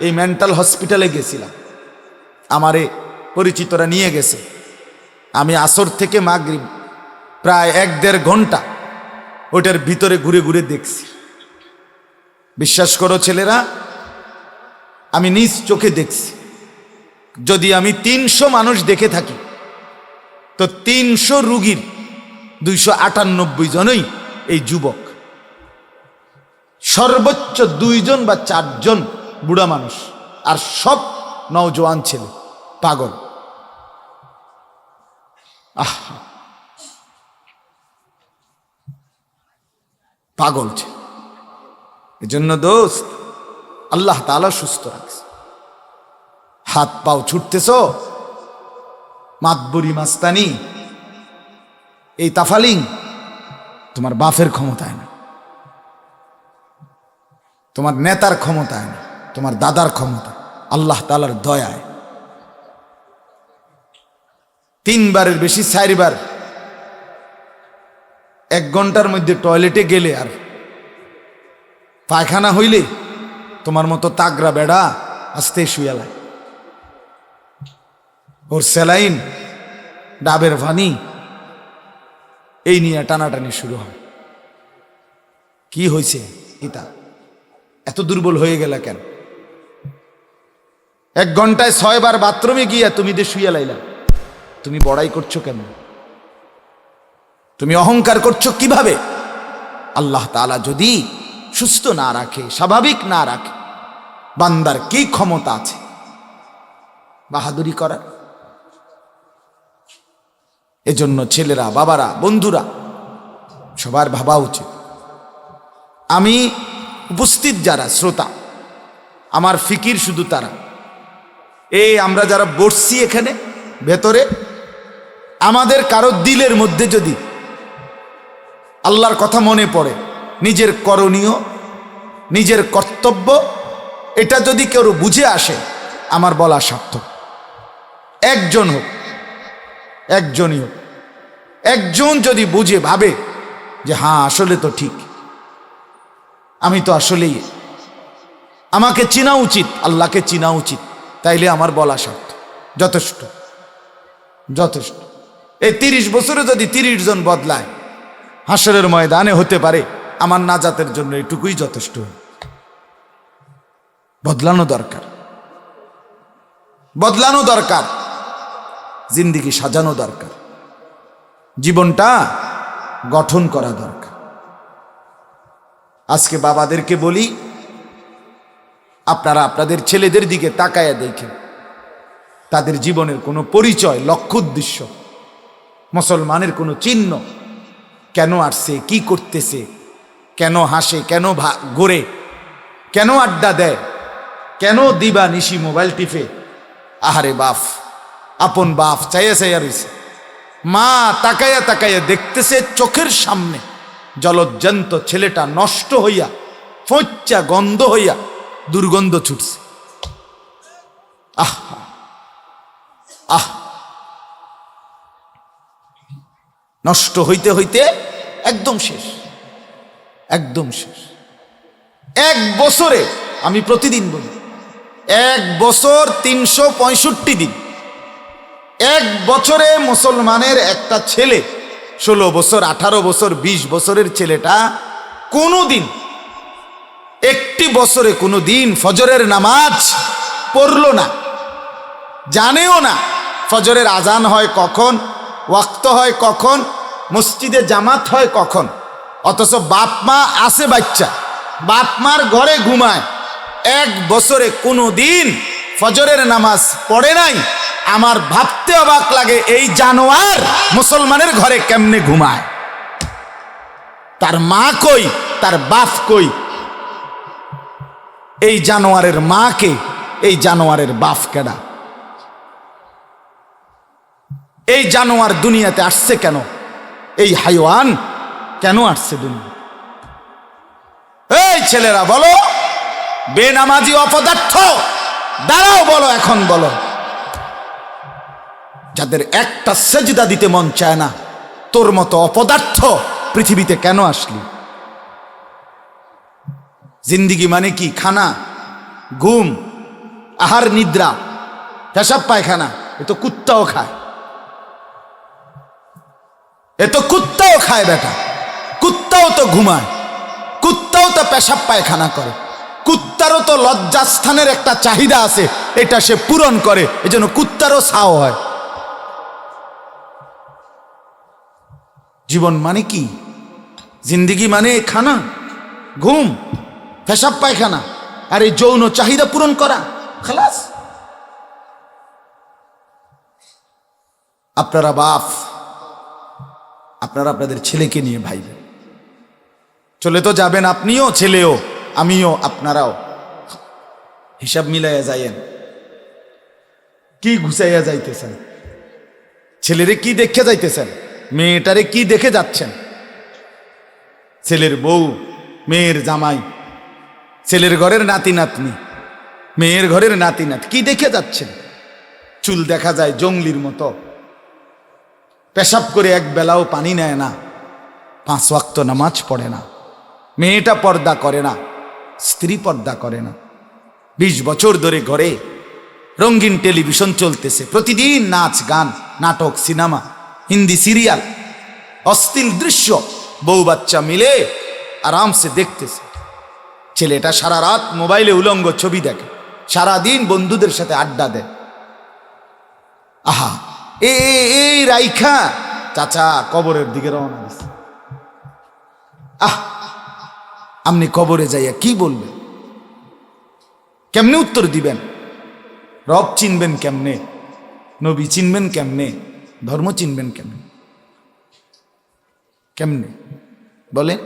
এই মেন্টাল হসপিটালে গেছিলাম, আমারে পরিচিতরা নিয়ে গেছে। আমি আসর থেকে মাগরিব প্রায় 1-1.5 ঘন্টা ওইটার ভিতরে ঘুরে ঘুরে দেখছি। বিশ্বাস করো ছেলেরা, আমি নিজ চোখে দেখছি। যদি আমি 300 মানুষ দেখে থাকি, তো 300 রুগীর 298 জনই এই যুবক, সর্বোচ্চ 2 জন বা 4 জন বুড়া মানুষ, আর সব নওজোয়ান ছেলে, পাগল। পাগল ছেলে। এজন্য দোস্ত, আল্লাহ তাআলা সুস্থ রাখছে। হাত পাও ছুটতেছ, মাতবুরি মাস্তানি, এই তাফালিং তোমার বাপের ক্ষমতায় না, তোমার নেতার ক্ষমতায় না, তোমার দাদার ক্ষমতা, আল্লাহ তাআলার দয়ায়। 3 বারের বেশি 4 বার 1 ঘন্টার মধ্যে টয়লেটে গেলে আর পায়খানা হইলে তোমার মতো তাগরা বেড়া আস্তে শুয়ালায়, ওর স্যালাইন, ডাবের পানি, এই নিয়ে টানাটানি শুরু হয়। কি হয়েছে? ইতা এত দুর্বল হয়ে গেল কেন? 1 ঘন্টায় 6 বার বাথরুমে গিয়া তুমি শুয়ে লাইলা, তুমি বড়াই করছো কেন? তুমি অহংকার করছো কিভাবে? আল্লাহ তাআলা যদি সুস্থ না রাখে, স্বাভাবিক না রাখে, বান্দার কি ক্ষমতা আছে বাহাদুরি করার? এজন্য ছেলেরা, বাবারা, বন্ধুরা সবার ভাবা উচিত। আমি উপস্থিত যারা শ্রোতা, আমার ফিকির শুধু তারা, এই আমরা যারা বসছি এখানে ভেতরে, আমাদের কারো দিলের মধ্যে যদি আল্লাহর কথা মনে পড়ে, নিজের করণীয়, নিজের কর্তব্য, এটা যদি কেউ বুঝে আসে, আমার বলা সার্থক। একজন হোক, একজনই হোক, একজন যদি বুঝে ভাবে যে হ্যাঁ আসলে তো ঠিক, আমি তো আসলেই, আমাকে চিনা উচিত, আল্লাহকে চিনা উচিত, তাইলে আমার বলা সার্থক, যথেষ্ট, যথেষ্ট। এই 30 বছরে যদি 30 জন বদলায়, হাসরের ময়দানে হতে পারে আমার নাজাতের জন্য এটুকুই যথেষ্ট। বদলানো দরকার, বদলানো দরকার, জিন্দেগি সাজানো দরকার, জীবনটা গঠন করা দরকার। আজকে বাবাদেরকে বলি, আপনারা আপনাদের ছেলেদের দিকে তাকায়া দেখেন, তাদের জীবনের কোনো পরিচয়, লক্ষ্য, উদ্দেশ্য, মুসলমানের কোনো চিহ্ন, কেন আসছে, কি করতেছে, কেন হাসে, কেন ঘোরে, কেন আড্ডা দেয়, কেন দিবা নিশি মোবাইল টিপে? আহারে বাপ, আপন বাপ চাইয়া চাইয়া রয়েছে, মা তাকাইয়া তাকাইয়া দেখতেছে, চোখের সামনে জলজ্জান্ত ছেলেটা নষ্ট হইয়া, ফচ্চা গন্ধ হইয়া, দুর্গন্ধ ছুটছে। আহ আহ, নষ্ট হইতে হইতে একদম শেষ, একদম শেষ। 1 বছরে, আমি প্রতিদিন বলি, 1 বছর 365 দিন, 1 বছরে মুসলমানের একটা ছেলে, 16 বছর, 18 বছর, 20 বছরের ছেলেটা কোনো দিন, একটি বছরে কোনো দিন ফজরের নামাজ পড়ল না, জানেও না ফজরের আজান হয় কখন, ওয়াক্ত হয় কখন, মসজিদে জামাত হয় কখন, অথচ বাপ মা আছে, বাচ্চা বাপ মার ঘরে ঘুমায়, 1 বছরে কোনো দিন ফজরের নামাজ পড়ে নাই। আমার ভাবতে অবাক লাগে, এই জানোয়ার মুসলমানের ঘরে কেমনে ঘুমায়? তার মা কই, তার বাপ কই? এই জানোয়ারের মা কে, এই জানোয়ারের বাপ কেডা? এই জানোয়ার দুনিয়াতে আসছে কেন? এই হাইওয়ান কেন আসছে দুনিয়া? এই ছেলেরা বলো, বেনামাজি অপদার্থ, দাঁড়াও বলো, এখন বলো, যাদের একটা সেজদা দিতে মন চায় না, তোর মতো অপদার্থ পৃথিবীতে কেন আসলি? জিন্দিগি মানে কি? খানা, ঘুম, আহার, নিদ্রা, পেশাব পায়খানা, এ তো কুত্তাও খায়, এ তো কুত্তাও খায় বেটা, কুত্তাও তো ঘুমায়, কুত্তাও তো পেশাব পায়খানা করে, কুত্তারও তো লজ্জাস্থানের একটা চাহিদা আছে, এটা সে পূরণ করে, এজন্য কুত্তারও ছাও হয়। জীবন মানে কি? জিন্দিগি মানে খানা, ঘুম, পেশাব পায়খানা আর এই যৌন চাহিদা পূরণ করা, খালাস। আপনারা বাপ, আপনারা আপনাদের ছেলেকে নিয়ে ভাইবেন, চলে তো যাবেন, আপনিও, ছেলেও, আমিও, আপনারাও, হিসাব মিলাইয়া যাইয়েন। কি ঘুষাইয়া যাইতেছেন? ছেলেরে কি দেখে যাইতেছেন? মেয়েটারে কি দেখে যাচ্ছেন? ছেলের বউ, মেয়ের জামাই, ছেলের ঘরের নাতি নাতনি, মেয়ের ঘরের নাতি নাত, কি দেখে যাচ্ছেন? চুল দেখা যায় জঙ্গলির মতো, পেশাব করে এক বেলাও পানি নেয় না, 5 ওয়াক্ত নামাজ পড়ে না, মেয়েটা পর্দা করে না, স্ত্রী পর্দা করে না। 20 বছর ধরে ঘরে রঙিন টেলিভিশন চলতেছে, প্রতিদিন নাচ গান, নাটক, সিনেমা, হিন্দি সিরিয়াল, অশ্লীল দৃশ্য, বউ বাচ্চা মিলে আরামসে দেখতেছে। ছেলেটা সারা রাত মোবাইলে উলঙ্গ ছবি দেখে, সারাদিন বন্ধুদের সাথে আড্ডা দেয়। আহা, এই রাইখা চাচা কবরের দিকে রওনা দিছে। আপনি কবরে যাইয়া কি বলবেন? কেমনে উত্তর দিবেন? রব চিনবেন কেমনে? নবী চিনবেন কেমনে? ধর্ম চিনবেন কেমনে? কেমনে বলেন?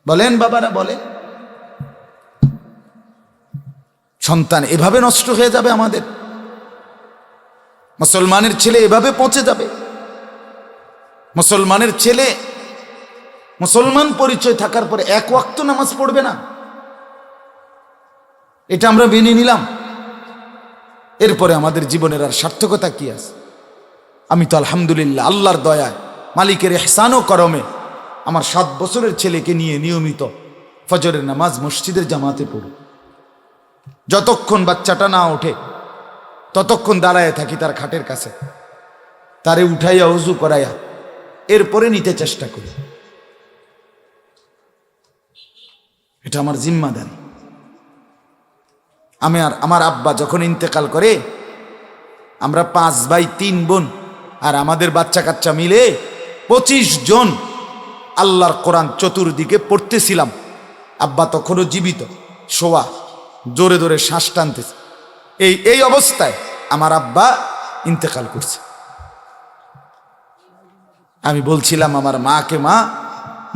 বলেন বাবারা, বলেন। সন্তান এভাবে নষ্ট হয়ে যাবে আমাদের, মুসলমানের ছেলে এভাবে পচে যাবে। মুসলমানের ছেলে মুসলমান পরিচয় থাকার পরে 1 ওয়াক্ত নামাজ পড়বে না, এটা আমরা মেনে নিলাম। এরপরে আমাদের জীবনের আর সার্থকতা কি আছে? আমি তো আলহামদুলিল্লাহ আল্লাহর দয়ায়, মালিকের ইহসান ও করমে আমার 7 বছরের ছেলেকে নিয়ে নিয়মিত ফজরের নামাজ মসজিদের জামাতে পড়ি। যতক্ষণ বাচ্চাটা না ওঠে ততক্ষণ দাঁড়ায় থাকি তার খাটের কাছে, তারে উঠাইয়া ওযু করাইয়া এরপরে নিতে চেষ্টা করি। এটা আমার জিম্মাদারি। আমার আব্বা যখন ইন্তেকাল করে, আমরা 5 ভাই 3 বোন আর আমাদের বাচ্চা কাচ্চা মিলে 25 জন আল্লাহর কোরআন চতুর্দিকে পড়তেছিলাম। আব্বা তখনও জীবিত, শোয়া, জোরে জোরে শ্বাস টানতেছে। এই অবস্থায় আমার আব্বা ইন্তেকাল করছে। আমি বলছিলাম আমার মাকে, মা,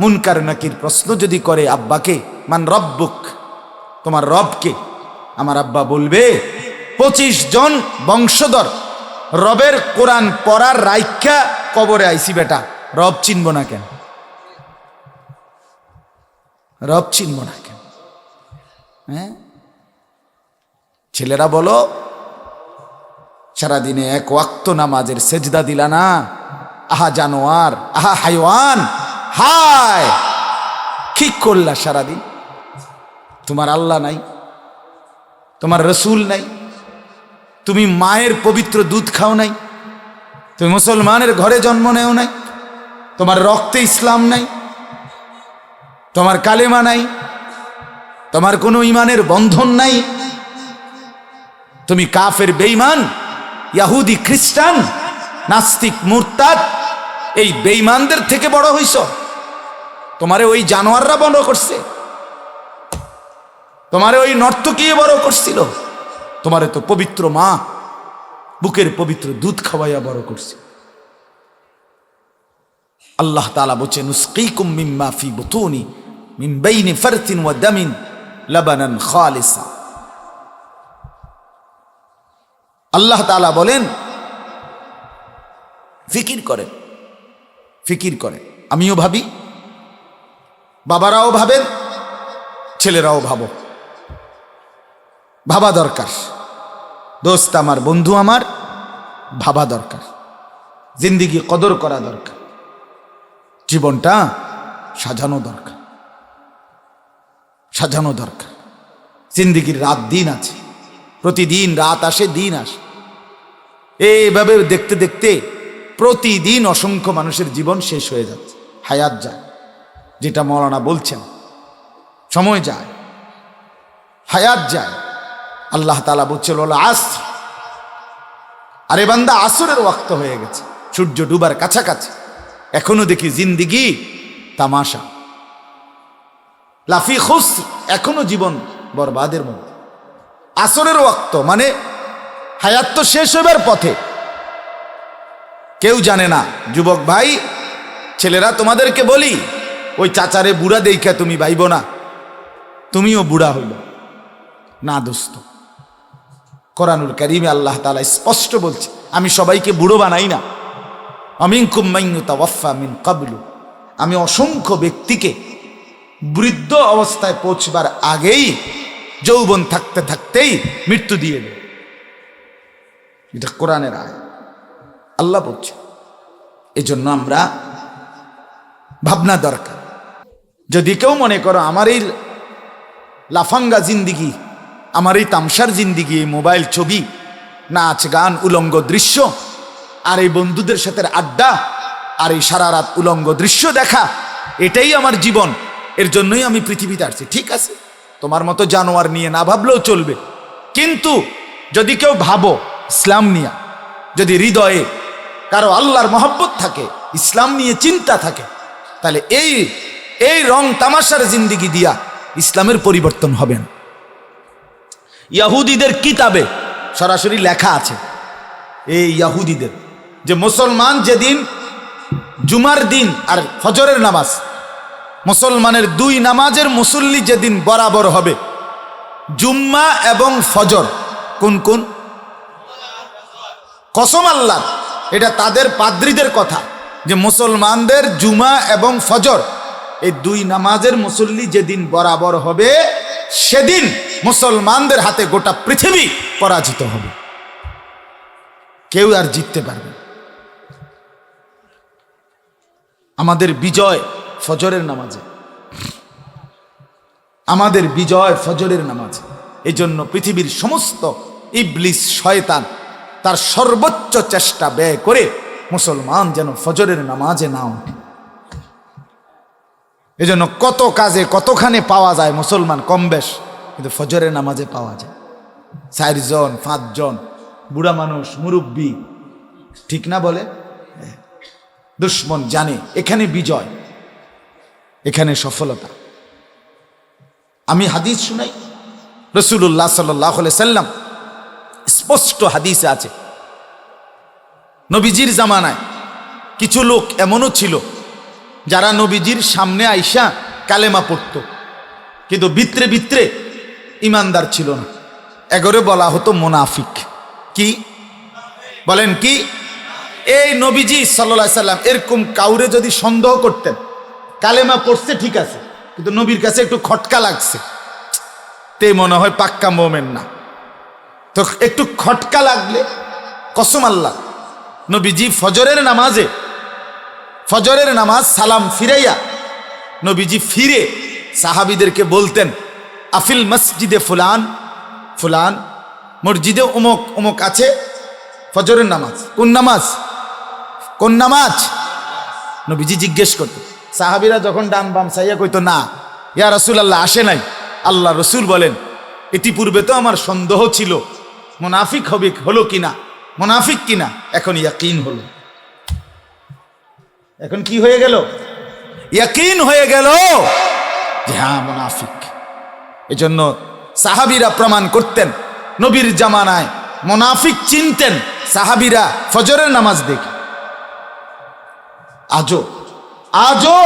মুনকার নাকির প্রশ্ন যদি করে আব্বাকে, মান রব্বুক, তোমার রবকে, আমার আব্বা বলবে 25 জন বংশধর রবের কোরআন পড়ার রাইখা কবরে আইছি বেটা, রব চিনব না কেন? রব চিনব না কেন? হ্যাঁ, ছেলেরা বলো, সারাদিনে 1 ওয়াক্ত নামাজের সেজদা দিলা না, আহা জানোয়ার, আহা হাইওয়ান, হায় কি করলা সারাদিন? তোমার আল্লাহ নাই, তোমার রসুল নাই, তুমি মায়ের পবিত্র দুধ খাও নাই, তুমি মুসলমানের ঘরে জন্ম নেও নাই, তোমার রক্তে ইসলাম নাই, তোমার কালেমা নাই, তোমার কোনো ইমানের বন্ধন নাই, তুমি কাফের, বেঈমান, ইহুদি, খ্রিস্টান, নাস্তিক, মুরতাদ, এই বেঈমানদের থেকে বড় হইছ। তোমারে ওই জানোয়াররা বড় করছে, তোমারে ওই নর্তকী বড় করছিল, তোমারে তো পবিত্র মা বুকের পবিত্র দুধ খাওয়াইয়া বড় করছে। আল্লাহ তাআলা বলেন, নুসকিকুম মিম্মা ফি বুতুনি মিন বাইনি ফারতিন ওয়া দামিন লাবানান খালিসা। আল্লাহ তাআলা বলেন, ফিকির করেন, ফিকির করেন। আমিও ভাবি, বাবারাও ভাবেন, ছেলেরাও ভাবো, ভাবা দরকার। দোস্ত আমার, বন্ধু আমার, ভাবা দরকার, জিন্দেগি কদর করা দরকার, জীবনটা সাজানো দরকার, সাজানো দরকার। জিন্দেগির রাত দিন আছে, প্রতিদিন রাত আসে, দিন আসে। এইভাবে দেখতে দেখতে প্রতিদিন অসংখ্য মানুষের জীবন শেষ হয়ে যাচ্ছে, হায়াত যায়, যেটা মৌলানা বলছেন, সময় যায়, হায়াত যায়। আল্লাহ তাআলা বলছিল আসর, আরে বান্দা আসরের ওয়াক্ত হয়ে গেছে, সূর্য ডুবার কাছাকাছি, এখনো দেখি জিন্দেগি তামাশা, লাফি খুসর, এখনো জীবন বরবাদের মধ্যে। আসরের ওয়াক্ত মানে হায়াত তো শেষ হবার পথে, কেউ জানে না। যুবক ভাই, ছেলেরা, তোমাদেরকে বলি, ওই চাচারে বুড়া দেখা তুমি ভাইব না, তুমিও বুড়া হইল না দোস্ত। কোরআনুল কারীমে আল্লাহ তাআলা স্পষ্ট বলছে, আমি সবাইকে বুড়ো বানাই না। আমিনকুম মান ইউতাওয়াফা মিন ক্বাবলু, আমি অসংখ্য ব্যক্তিকে বৃদ্ধ অবস্থায় পৌঁছবার আগেই, যৌবন থাকতে থাকতেই মৃত্যু দিয়ে দেয়। এটা কোরআনের আয়াত, আল্লাহ বলছে। এজন্য আমরা ভাবনা দরকার। যদি কেউ মনে করো আমার এই লাফাঙ্গা জিন্দিগি, আমার এই তামসার জিন্দিগি, এই মোবাইল ছবি, নাচ গান, উলঙ্গ দৃশ্য, আর এই বন্ধুদের সাথে আড্ডা, আর এই সারা রাত উলঙ্গ দৃশ্য দেখা, এটাই আমার জীবন, এর জন্যই আমি পৃথিবীতে আসছি, ঠিক আছে, তোমার মতো জানোয়ার নিয়ে না ভাবলেও চলবে। কিন্তু যদি কেউ ভাবো ইসলাম নিয়ে, যদি হৃদয়ে কারো আল্লাহর মহব্বত থাকে, ইসলাম নিয়ে চিন্তা থাকে, তাহলে এই রং তামাশার জিন্দিগি দিয়া ইসলামের পরিবর্তন হবে না। ইয়াহুদীদের কিতাবে সরাসরি লেখা আছে, এই ইয়াহুদীদের, যে মুসলমান যেদিন জুমার দিন আর ফজরের নামাজ, মুসলমানের দুই নামাজের মুসল্লি যেদিন বরাবর হবে, জুম্মা এবং ফজর, কোন কোন? কসম আল্লাহ, এটা তাদের পাদ্রীদের কথা, যে মুসলমানদের জুমা এবং ফজর এই দুই নামাজের মুসল্লি যেদিন বরাবর হবে, সেদিন মুসলমানদের হাতে গোটা পৃথিবী পরাজিত হবে, কেউ আর জিততে পারবে না। আমাদের বিজয় ফজরের নামাজে, আমাদের বিজয় ফজরের নামাজে। এই জন্য পৃথিবীর সমস্ত ইবলিস শয়তান তার সর্বোচ্চ চেষ্টা ব্যয় করে মুসলমান যেন ফজরের নামাজে না ওঠে। এই জন্য কত কাজে কতখানে পাওয়া যায় মুসলমান কম বেশ, কিন্তু ফজরের নামাজে পাওয়া যায় 4 জন 5 জন, বুড়া মানুষ, মুরব্বী, ঠিক না বলে? দুশ্মন জানে এখানে বিজয়, এখানে সফলতা। আমি হাদিস শুনাই, রাসূলুল্লাহ সাল্লাল্লাহু আলাইহি সাল্লাম, স্পষ্ট হাদিসে আছে, নবীজির জামানায় কিছু লোক এমনও ছিল যারা নবীজির সামনে আইসা কালেমা পড়তো, কিন্তু ভিতরে ভিতরে ইমানদার ছিল না। এগরে বলা হতো মুনাফিক। কি বলেন? কি? এই নবীজি সাল্লাল্লাহু আলাইহি সাল্লাম এরকম কাউরে যদি সন্দেহ করতেন, কালেমা পড়ছে ঠিক আছে, কিন্তু নবীর কাছে একটু খটকা লাগছে, তে মনে হয় পাক্কা মোমেন না। তো একটু খটকা লাগলে কসম আল্লাহ, নবীজি ফজরের নামাজে, ফজরের নামাজ সালাম ফিরাইয়া নবীজি ফিরে সাহাবীদেরকে বলতেন, আফিল মসজিদে ফুলান ফুলান, মসজিদে অমুক অমুক আছে ফজরের নামাজ। কোন নামাজ? কোন নামাজ? নবীজি জিজ্ঞেস করতো। সাহাবীরা যখন ডান বাম চাইয়া কইতো না ইয়া রাসূলুল্লাহ আসে নাই, আল্লাহ রসুল বলেন, ইতিপূর্বে তো আমার সন্দেহ ছিল মুনাফিক হবে, হলো কিনা, মুনাফিক কিনা, এখন ইয়াকিন হলো। এখন কি হয়ে গেল? ইয়াকিন হয়ে গেল যে হ্যাঁ মুনাফিক। এজন্য সাহাবীরা প্রমাণ করতেন, নবীর জামানায় মুনাফিক চিনতেন সাহাবীরা ফজরের নামাজ দেখে। আজও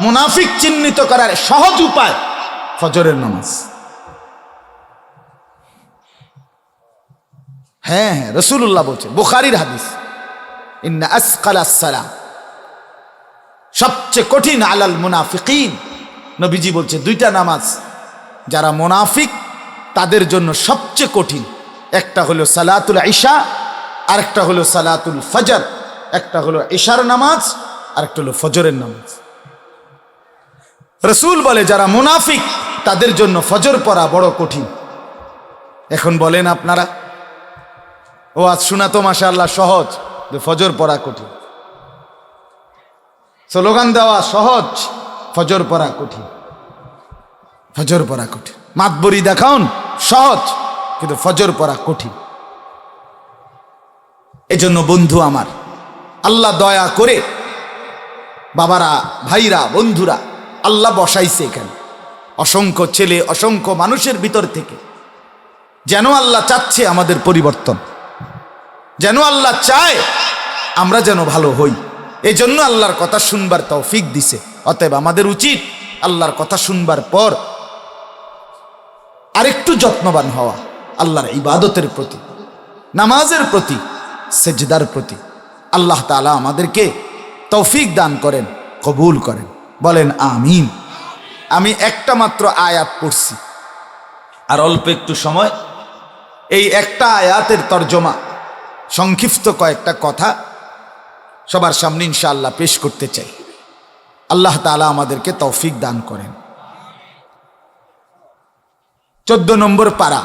মুনাফিক চিহ্নিত করার সহজ উপায় ফজরের নামাজ। হ্যাঁ, রাসূলুল্লাহ বলছেন, বুখারীর হাদিস, ইন্না আসকালাস সালাম, সবচেয়ে কঠিন আলাল মুনাফিকিন। নবীজি বলছে দুইটা নামাজ যারা মুনাফিক তাদের জন্য সবচেয়ে কঠিন, একটা হলো সালাতুল ইশা, আরেকটা হলো সালাতুল ফজর। একটা হলো ইশার নামাজ, আরেকটা হলো ফজরের নামাজ। রাসূল বলে যারা মুনাফিক তাদের জন্য ফজর পড়া বড় কঠিন। এখন বলেন আপনারা, ও আজ শোনা তো মাশাআল্লাহ সহজ, ফজর পড়া কঠিন। স্লোগান দেওয়া সহজ, ফজর পড়া কঠিন। ফজর পড়া কঠিন। মাতবরি দেখাউন সহজ, কিন্তু ফজর পড়া কঠিন। এজন্য বন্ধু আমার, আল্লাহ দয়া করে, বাবারা, ভাইরা, বন্ধুরা, আল্লাহ বসাইছে এখানে অসংখ্য ছেলে, অসংখ্য মানুষের ভিতর থেকে, যেন আল্লাহ চাচ্ছে আমাদের পরিবর্তন, যেন আল্লাহ চায় আমরা যেন ভালো হই। এই জন্য আল্লাহর কথা শুনবার তৌফিক দিছে। অতএব আমাদের উচিত আল্লাহর কথা শুনবার পর আরেকটু যত্নবান হওয়া, আল্লাহর ইবাদতের প্রতি, নামাজের প্রতি, সেজদার প্রতি। আল্লাহ তাআলা আমাদেরকে তৌফিক দান করেন, কবুল করেন, বলেন আমিন। আমি একটা মাত্র আয়াত পড়ছি, আর অল্প একটু সময় এই একটা আয়াতের তর্জমা, সংক্ষিপ্ত কয়েকটা কথা সবার সামনে ইনশাআল্লাহ পেশ করতে চাই। আল্লাহ তাআলা আমাদেরকে তৌফিক দান করেন। 14 নম্বর পারা,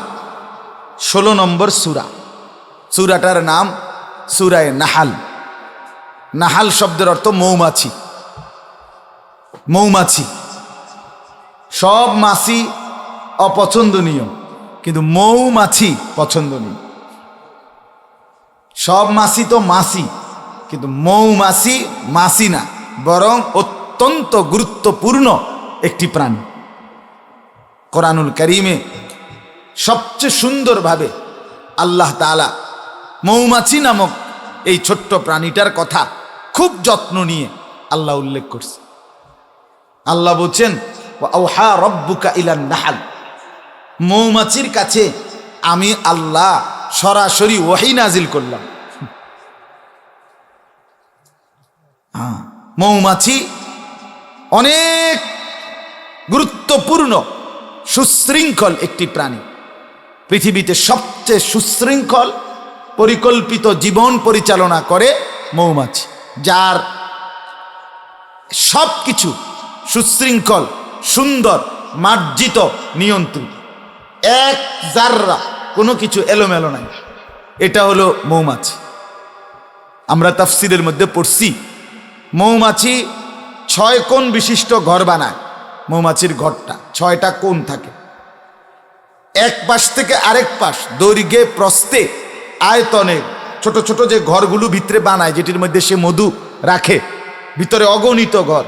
16 নম্বর সূরা। সূরাটার নাম সূরায়ে নাহাল। নাহাল শব্দের অর্থ মৌমাছি। মৌমাছি, সব মাছি অপছন্দনীয়, কিন্তু মৌমাছি পছন্দনীয়। সব মাছি তো মাছি, কিন্তু মৌমাছি মাছি না, বরং অত্যন্ত গুরুত্বপূর্ণ একটি প্রাণী। কোরআনুল কারীমে সবচেয়ে সুন্দরভাবে আল্লাহ তাআলা মৌমাছি নামক এই ছোট্ট প্রাণীটার কথা খুব যত্ন নিয়ে আল্লাহ উল্লেখ করছে। আল্লাহ বলছেন, ওয়া রব্বুকা ইলান নাহাল, মৌমাছির কাছে আমি আল্লাহ সরাসরি ওহী নাজিল করলাম। মৌমাছি অনেক গুরুত্বপূর্ণ সুশৃঙ্খল একটি প্রাণী। পৃথিবীতে সবচেয়ে সুশৃঙ্খল পরিকল্পিত জীবন পরিচালনা করে মৌমাছি, যার সব কিছু সুশৃঙ্খল, সুন্দর, মার্জিত, নিয়ন্ত্রিত, এক জাররা কোনো কিছু এলোমেলো নাই। এটা হলো মৌমাছি। আমরা তাফসীরের মধ্যে পড়ছি, মৌমাছি 6 কোণ বিশিষ্ট ঘর বানায়। মৌমাছির ঘরটা 6টা কোণ থাকে, এক পাশ থেকে আরেক পাশ, দৈর্ঘ্যে প্রস্থে আয়তনে ছোট ছোট যে ঘরগুলো ভিতরে বানায়, যেটির মধ্যে সে মধু রাখে, ভিতরে অগণিত ঘর।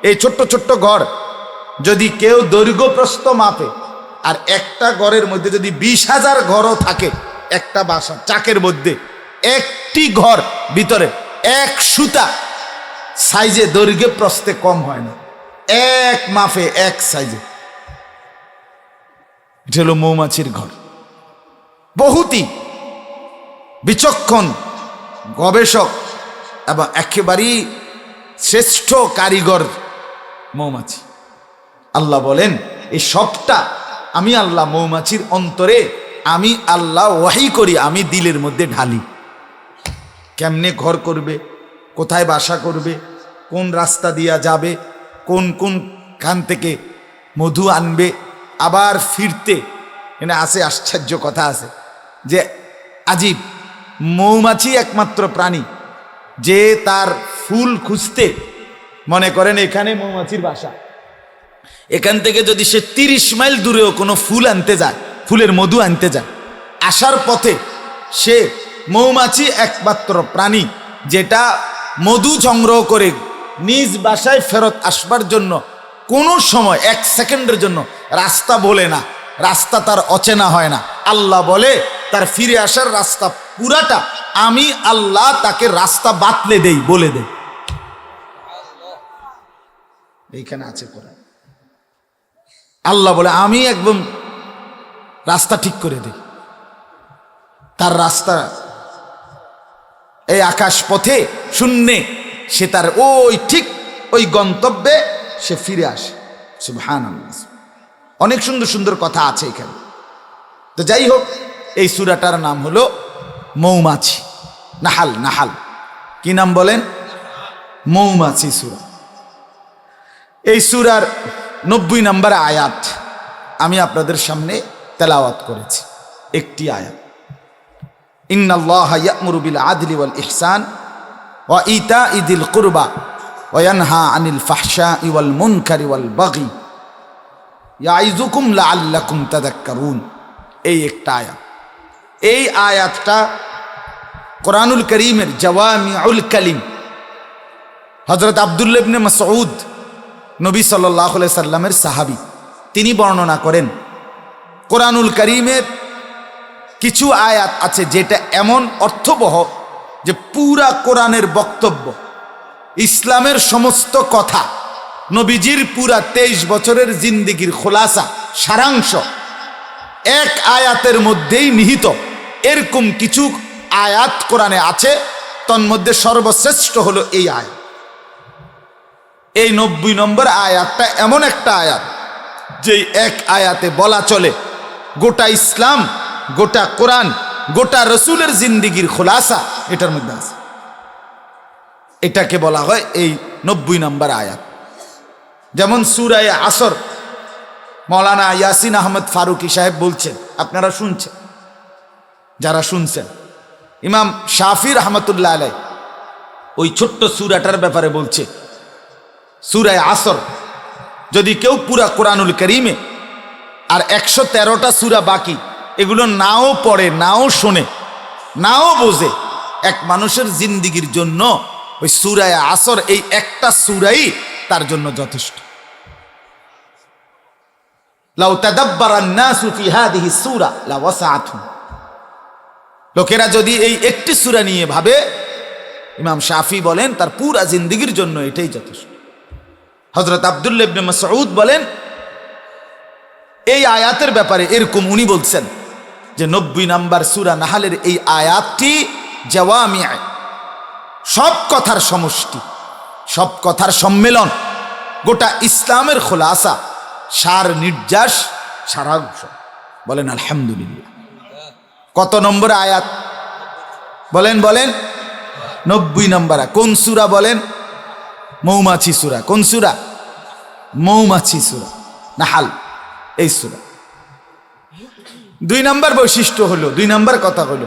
এই ছোট্ট ছোট্ট ঘর যদি কেউ দৈর্ঘ্য প্রস্থ মাপে, আর একটা ঘরের মধ্যে যদি 20,000 ঘরও থাকে, একটা বাসা চাকের মধ্যে একটি ঘর ভিতরে এক সুতা সাইজে দৈর্ঘ্যে প্রস্থে কম হয় না, এক মাপে এক সাইজে। এটা হলো মৌমাছির ঘর। বহুতই বিচক্ষণ গবেষক এবং একেবারেই শ্রেষ্ঠ কারিগর মৌমাছি। আল্লাহ বলেন, এই সবটা আমি আল্লাহ মৌমাছির অন্তরে আমি আল্লাহ ওয়াহি করি, আমি দিলের মধ্যে ঢালি। কেমনে ঘর করবে, কোথায় বাসা করবে, কোন রাস্তা দিয়া যাবে, কোন কোন খান থেকে মধু আনবে, আবার ফিরতে এখানে আছে আশ্চর্য কথা আছে যে আজীব, মৌমাছি একমাত্র প্রাণী যে তার ফুল খুঁজতে, মনে করেন এখানে মৌমাছির বাসা, এখান থেকে যদি সে 30 মাইল দূরেও কোনো ফুল আনতে যায়, ফুলের মধু আনতে যায়, আসার পথে সে মৌমাছি একমাত্র প্রাণী যেটা মধু সংগ্রহ করে নিজ বাসায় ফেরত আসবার জন্য কোনো সময় 1 সেকেন্ডের জন্য রাস্তা বলে না, রাস্তা তার অচেনা হয় না। আল্লাহ বলে তার ফিরে আসার রাস্তা পুরাটা আমি আল্লাহ তাকে রাস্তা বাতলে দেই, বলে দেই। এইখানে আছে কোরআন। আল্লাহ বলে আমি একদম রাস্তা ঠিক করে দেই, তার রাস্তা এই আকাশ পথে শূন্যে সে তার ওই ঠিক ওই গন্তব্যে সে ফিরে আসে। সুবহানাল্লাহ। অনেক সুন্দর সুন্দর কথা আছে এখানে। তো যাই হোক, এই সূরাটার নাম হলো মৌমাছি, নাহাল। নাহাল কি নাম বলেন? মৌমাছি সূরা। এই সূরার 90 নম্বর আয়াত আমি আপনাদের সামনে তেলাওয়াত করেছি। একটি আয়াত, ইন্নাল্লাহা ইয়া'মুরু বিল আদলি ওয়াল ইহসান ওয়া ইতা'i যিল কুরবা ওয়া ইয়ানহা আনিল ফাহশা'i ওয়াল মুনকারি ওয়াল বাগি ইয়াইযুকুম লাআল্লাকুম তাযাক্কারুন। এই একটা আয়াত। এই আয়াতটা কোরআনুল কারীমের জাওয়ামিউল কালিম, হযরত আব্দুল্লাহ ইবনে মাসউদ, নবী সাল্লাল্লাহু আলাইহি সাল্লামের সাহাবী, তিনি বর্ণনা করেন কোরআনুল কারীমের কিছু আয়াত আছে যেটা এমন অর্থবহ যে পুরা কোরআনের বক্তব্য, ইসলামের সমস্ত কথা, নবীজির পুরা 23 বছরের জিন্দেগির খোলাসা, সারাংশ এক আয়াতের মধ্যেই নিহিত এরকম কিছু আয়াত কোরআনে আছে, তন্মধ্যে সর্বশ্রেষ্ঠ হলো এই আয়াত। এই 90 নম্বর আয়াতটা এমন একটা আয়াত যেই এক আয়াতে বলা চলে গোটা ইসলাম, গোটা কোরআন, গোটা রসুলের জিন্দিগির খোলাসা এটার মধ্যে আছে। এটাকে বলা হয় এই 90 নম্বর আয়াত। যেমন সূরা আসর, মৌলানা ইয়াসিন আহমদ ফারুকি সাহেব বলছেন, আপনারা শুনছেন, যারা শুনছেন, ইমাম শাফি রহমতুল্লাহ আলাইহি ওই ছোট্ট সূরাটার ব্যাপারে বলছে, সূরা আসর যদি কেউ পুরা কোরআনুল কারীমে আর 113টা সূরা বাকি এগুলো নাও পড়ে, নাও শোনে, নাও বোঝে, এক মানুষের জিন্দিগির জন্য ওই সূরা আসর এই একটা সূরাই তার জন্য যথেষ্ট। লাউ তাদাব্বারান নাসু ফি হাদিহি সূরা লাওয়াসাআতহুম, লোকেরা যদি এই একটি সূরা নিয়ে ভাবে, ইমাম শাফি বলেন তার পুরা জিন্দিগির জন্য এটাই যথেষ্ট। হযরত আব্দুল্লাহ ইবনে মাসউদ বলেন এই আয়াতের ব্যাপারে এরকম, উনি বলছেন যে 90 নম্বর সূরা নাহলের এই আয়াতটি জাওয়ামি', সব কথার সমষ্টি, সব কথার সম্মেলন, গোটা ইসলামের খোলাসা, সার নির্যাস, সারাংশ। বলেন আলহামদুলিল্লাহ। কত নম্বর আয়াত বলেন? বলেন 90 নম্বর। কোন সূরা বলেন? মৌমাছি সূরা। কোন সূরা? মৌমাছি সূরা নাহাল, এই সূরা। 2 নম্বর বৈশিষ্ট্য হলো, 2 নম্বর কথা হলো,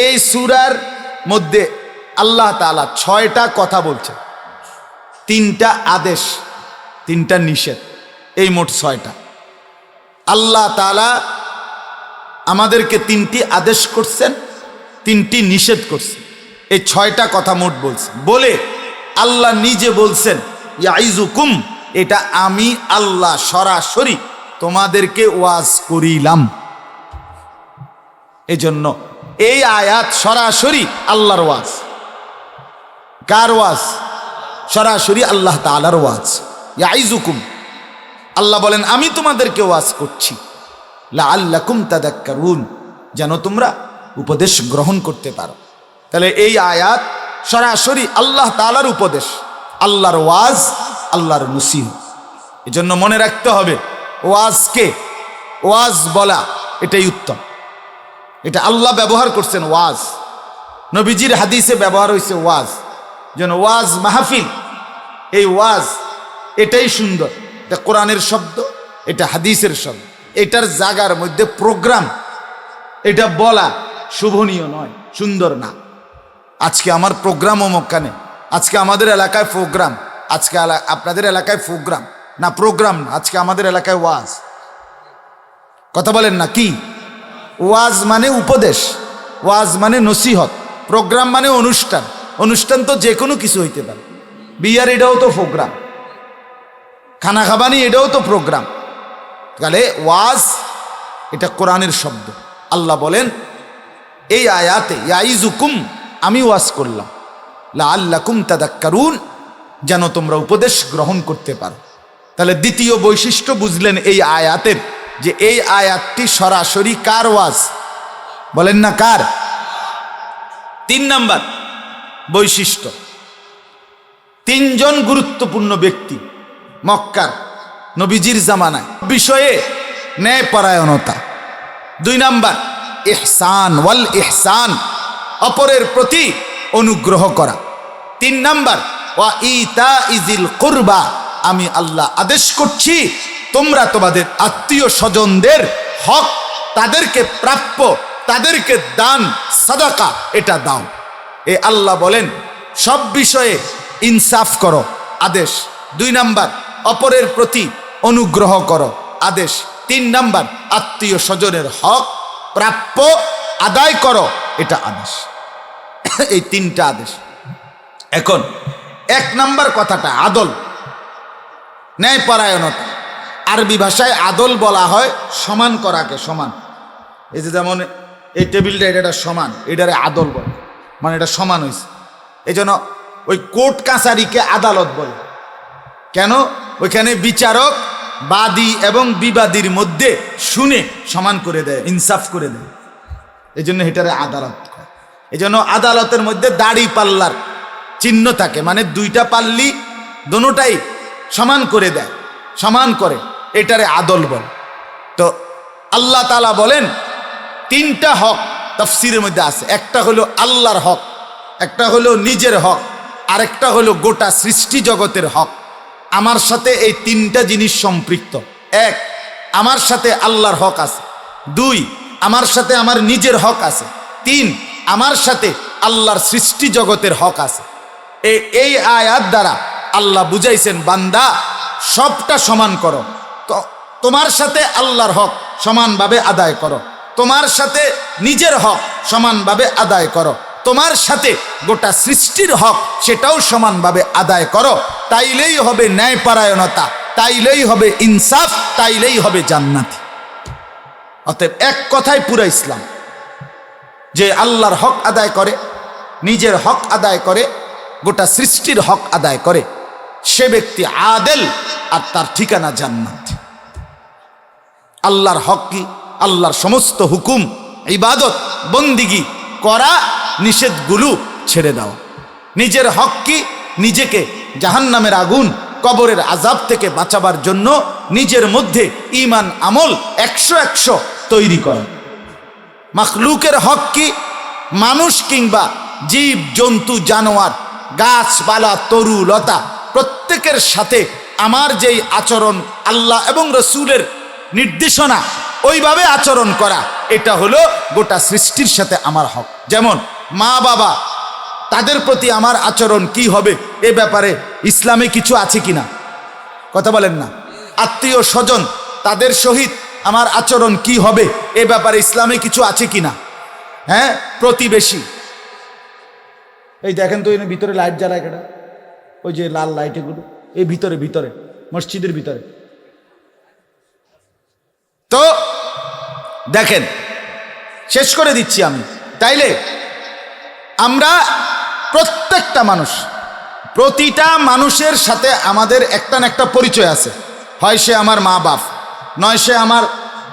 এই সূরার মধ্যে আল্লাহ তাআলা 6টা কথা বলছেন, 3টা আদেশ, 3টা নিষেধ, এই মোট 6টা। আল্লাহ তাআলা আমাদেরকে 3টি আদেশ করছেন, 3টি নিষেধ করছেন, এই 6টা কথা মোট বলছেন। বলে আল্লাহ নিজে বলছেন ইয়াইজুকুম, এটা আমি আল্লাহ সরাসরি তোমাদেরকে ওয়াজ করিলাম। এজন্য এই আয়াত সরাসরি আল্লাহর ওয়াজ। কার ওয়াজ? সরাসরি আল্লাহ তাআলার ওয়াজ। ইয়াইজুকুম, আল্লাহ বলেন আমি তোমাদেরকে ওয়াজ করছি, লাআল্লাকুম তাদাক্কারুন, যেন তোমরা উপদেশ গ্রহণ করতে পারো। তাহলে এই আয়াত সরাসরি আল্লাহ তাআলার উপদেশ, আল্লাহর ওয়াজ, আল্লাহর নসিহত। এজন্য মনে রাখতে হবে ওয়াজকে, ওয়াজ বলা এটাই উত্তম। এটা আল্লাহ ব্যবহার করছেন ওয়াজ, নবীজির হাদিসে ব্যবহার হয়েছে ওয়াজ। যেন ওয়াজ মাহফিল, এই ওয়াজ এটাই সুন্দর। এটা কোরআনের শব্দ, এটা হাদিসের শব্দ, এটার জায়গার মধ্যে প্রোগ্রাম, এটা বলা শোভনীয় নয়, সুন্দর না। আজকে আমার প্রোগ্রাম অমুকখানে, আজকে আমাদের এলাকায় প্রোগ্রাম, আজকে আপনাদের এলাকায় প্রোগ্রাম না, প্রোগ্রাম না, আজকে আমাদের এলাকায় ওয়াজ। কথা বলেন না? কি ওয়াজ মানে? উপদেশ। ওয়াজ মানে নসিহত। প্রোগ্রাম মানে অনুষ্ঠান। অনুষ্ঠান তো যে কোনো কিছু হইতে পারে, বিয়ার এটাও তো প্রোগ্রাম, খানা খাবানি এটাও তো প্রোগ্রাম। তাহলে ওয়াজ এটা কোরআনের শব্দ। আল্লাহ বলেন এই আয়াতে ইয়াইজুকুম, আমি ওয়াজ করলাম, লাআল্লাকুম তাদাক্কারুন, যেন তোমরা উপদেশ গ্রহণ করতে পারো। তাহলে দ্বিতীয় বৈশিষ্ট্য বুঝলেন এই আয়াতের, যে এই আয়াতটি সরাসরি কার ওয়াজ? বলেন না কার? 3 নম্বর বৈশিষ্ট্য, 3 জন গুরুত্বপূর্ণ ব্যক্তি মক্কার নবীজির জামানায় বিষয়ে ন্যায়পরায়ণতা। 2 নম্বর ইহসান ওয়াল ইহসান, অপরের প্রতি অনুগ্রহ করা। 3 নম্বর ওয়া ইতাইজিল কুরবা, আমি আল্লাহ আদেশ করছি তোমরা তোমাদের আত্মীয় স্বজনদের হক, তাদেরকে প্রাপ্য, তাদেরকে দান সাদাকা এটা দাও। এ আল্লাহ বলেন সব বিষয়ে ইনসাফ করো, আদেশ। 2 নম্বর অপরের প্রতি অনুগ্রহ করো, আদেশ। 3 নম্বর আত্মীয় স্বজনের হক প্রাপ্য আদায় করো, এটা আদেশ। এই 3টা আদেশ। এখন 1 নম্বর কথাটা আদল, ন্যায়পরায়ণতা। আরবি ভাষায় আদল বলা হয় সমান করাকে, সমান। এই যে যেমন এই টেবিলটা, এটা সমান, এটারে আদল বলে, মানে এটা সমান হয়েছে। এই জন্য ওই কোর্ট কাছারিকে আদালত বলে। কেন? ওইখানে বিচারক বাদী এবং বিবাদীর মধ্যে শুনে সমান করে দেয়, ইনসাফ করে দেয়। এই জন্য এটারে আদালত কয়। এই জন্য আদালতের মধ্যে দাড়ি পাল্লার চিহ্ন থাকে, মানে দুইটা পাল্লি দোনোটাই সমান করে দেয়, সমান করে, এটারে আদল বল। তো আল্লাহ তাআলা বলেন তিনটা হক তাফসীরের মধ্যে আছে। একটা হলো আল্লাহর হক, একটা হলো নিজের হক, আরেকটা হলো গোটা সৃষ্টি জগতের হক। আমার সাথে এই তিনটা জিনিস সম্পৃক্ত। এক, আমার সাথে আল্লাহর হক আছে। দুই, আমার সাথে আমার নিজের হক আছে। তিন, আমার সাথে আল্লাহর সৃষ্টি জগতের হক আছে। এই আয়াত দ্বারা আল্লাহ বুঝাইছেন, বান্দা সবটা সমান করো। তো তোমার সাথে আল্লাহর হক সমানভাবে আদায় করো, তোমার সাথে নিজের হক সমানভাবে আদায় করো, তোমার সাথে গোটা সৃষ্টির হক সেটাও সমানভাবে আদায় করো। তাইলেই হবে ন্যায়পরায়ণতা, তাইলেই হবে ইনসাফ, তাইলেই হবে জান্নাতি। অতএব এক কথায় পুরো ইসলাম, যে আল্লাহর হক আদায় করে, নিজের হক আদায় করে, গোটা সৃষ্টির হক আদায় করে, সে ব্যক্তি আদেল, আর তার ঠিকানা জান্নাত। আল্লাহর হক কি? আল্লাহর সমস্ত হুকুম, ইবাদত, বন্দিগি করা, নিষেধগুলো ছেড়ে দাও। নিজের হক কি? নিজেকে জাহান্নামের আগুন, কবরের আযাব থেকে বাঁচাবার জন্য নিজের মধ্যে ঈমান আমল 100 তৈরি করা। মাখলুকের হক কি? মানুষ কিংবা জীব জন্তু জানোয়ার, গাছপালা, তরু লতা, প্রত্যেকের সাথে আমার যেই আচরণ আল্লাহ এবং রসুলের নির্দেশনা, ওইভাবে আচরণ করা, এটা হলো গোটা সৃষ্টির সাথে আমার হক। যেমন মা বাবা, তাদের প্রতি আমার আচরণ কি হবে এ ব্যাপারে ইসলামে কিছু আছে কিনা? কথা বলেন না। আত্মীয় স্বজন, তাদের সহিত আমার আচরণ কি হবে এ ব্যাপারে ইসলামে কিছু আছে কিনা? হ্যাঁ, প্রতিবেশী, এই দেখেন তো এর ভিতরে লাইট জ্বালায় কেটা, ওই যে লাল লাইট, এগুলো এই ভিতরে ভিতরে মসজিদের ভিতরে। তো দেখেন, শেষ করে দিচ্ছি আমি। তাইলে আমরা প্রত্যেকটা মানুষ, প্রতিটা মানুষের সাথে আমাদের একটা না একটা পরিচয় আছে। হয় সে আমার মা বাপ, নয় সে আমার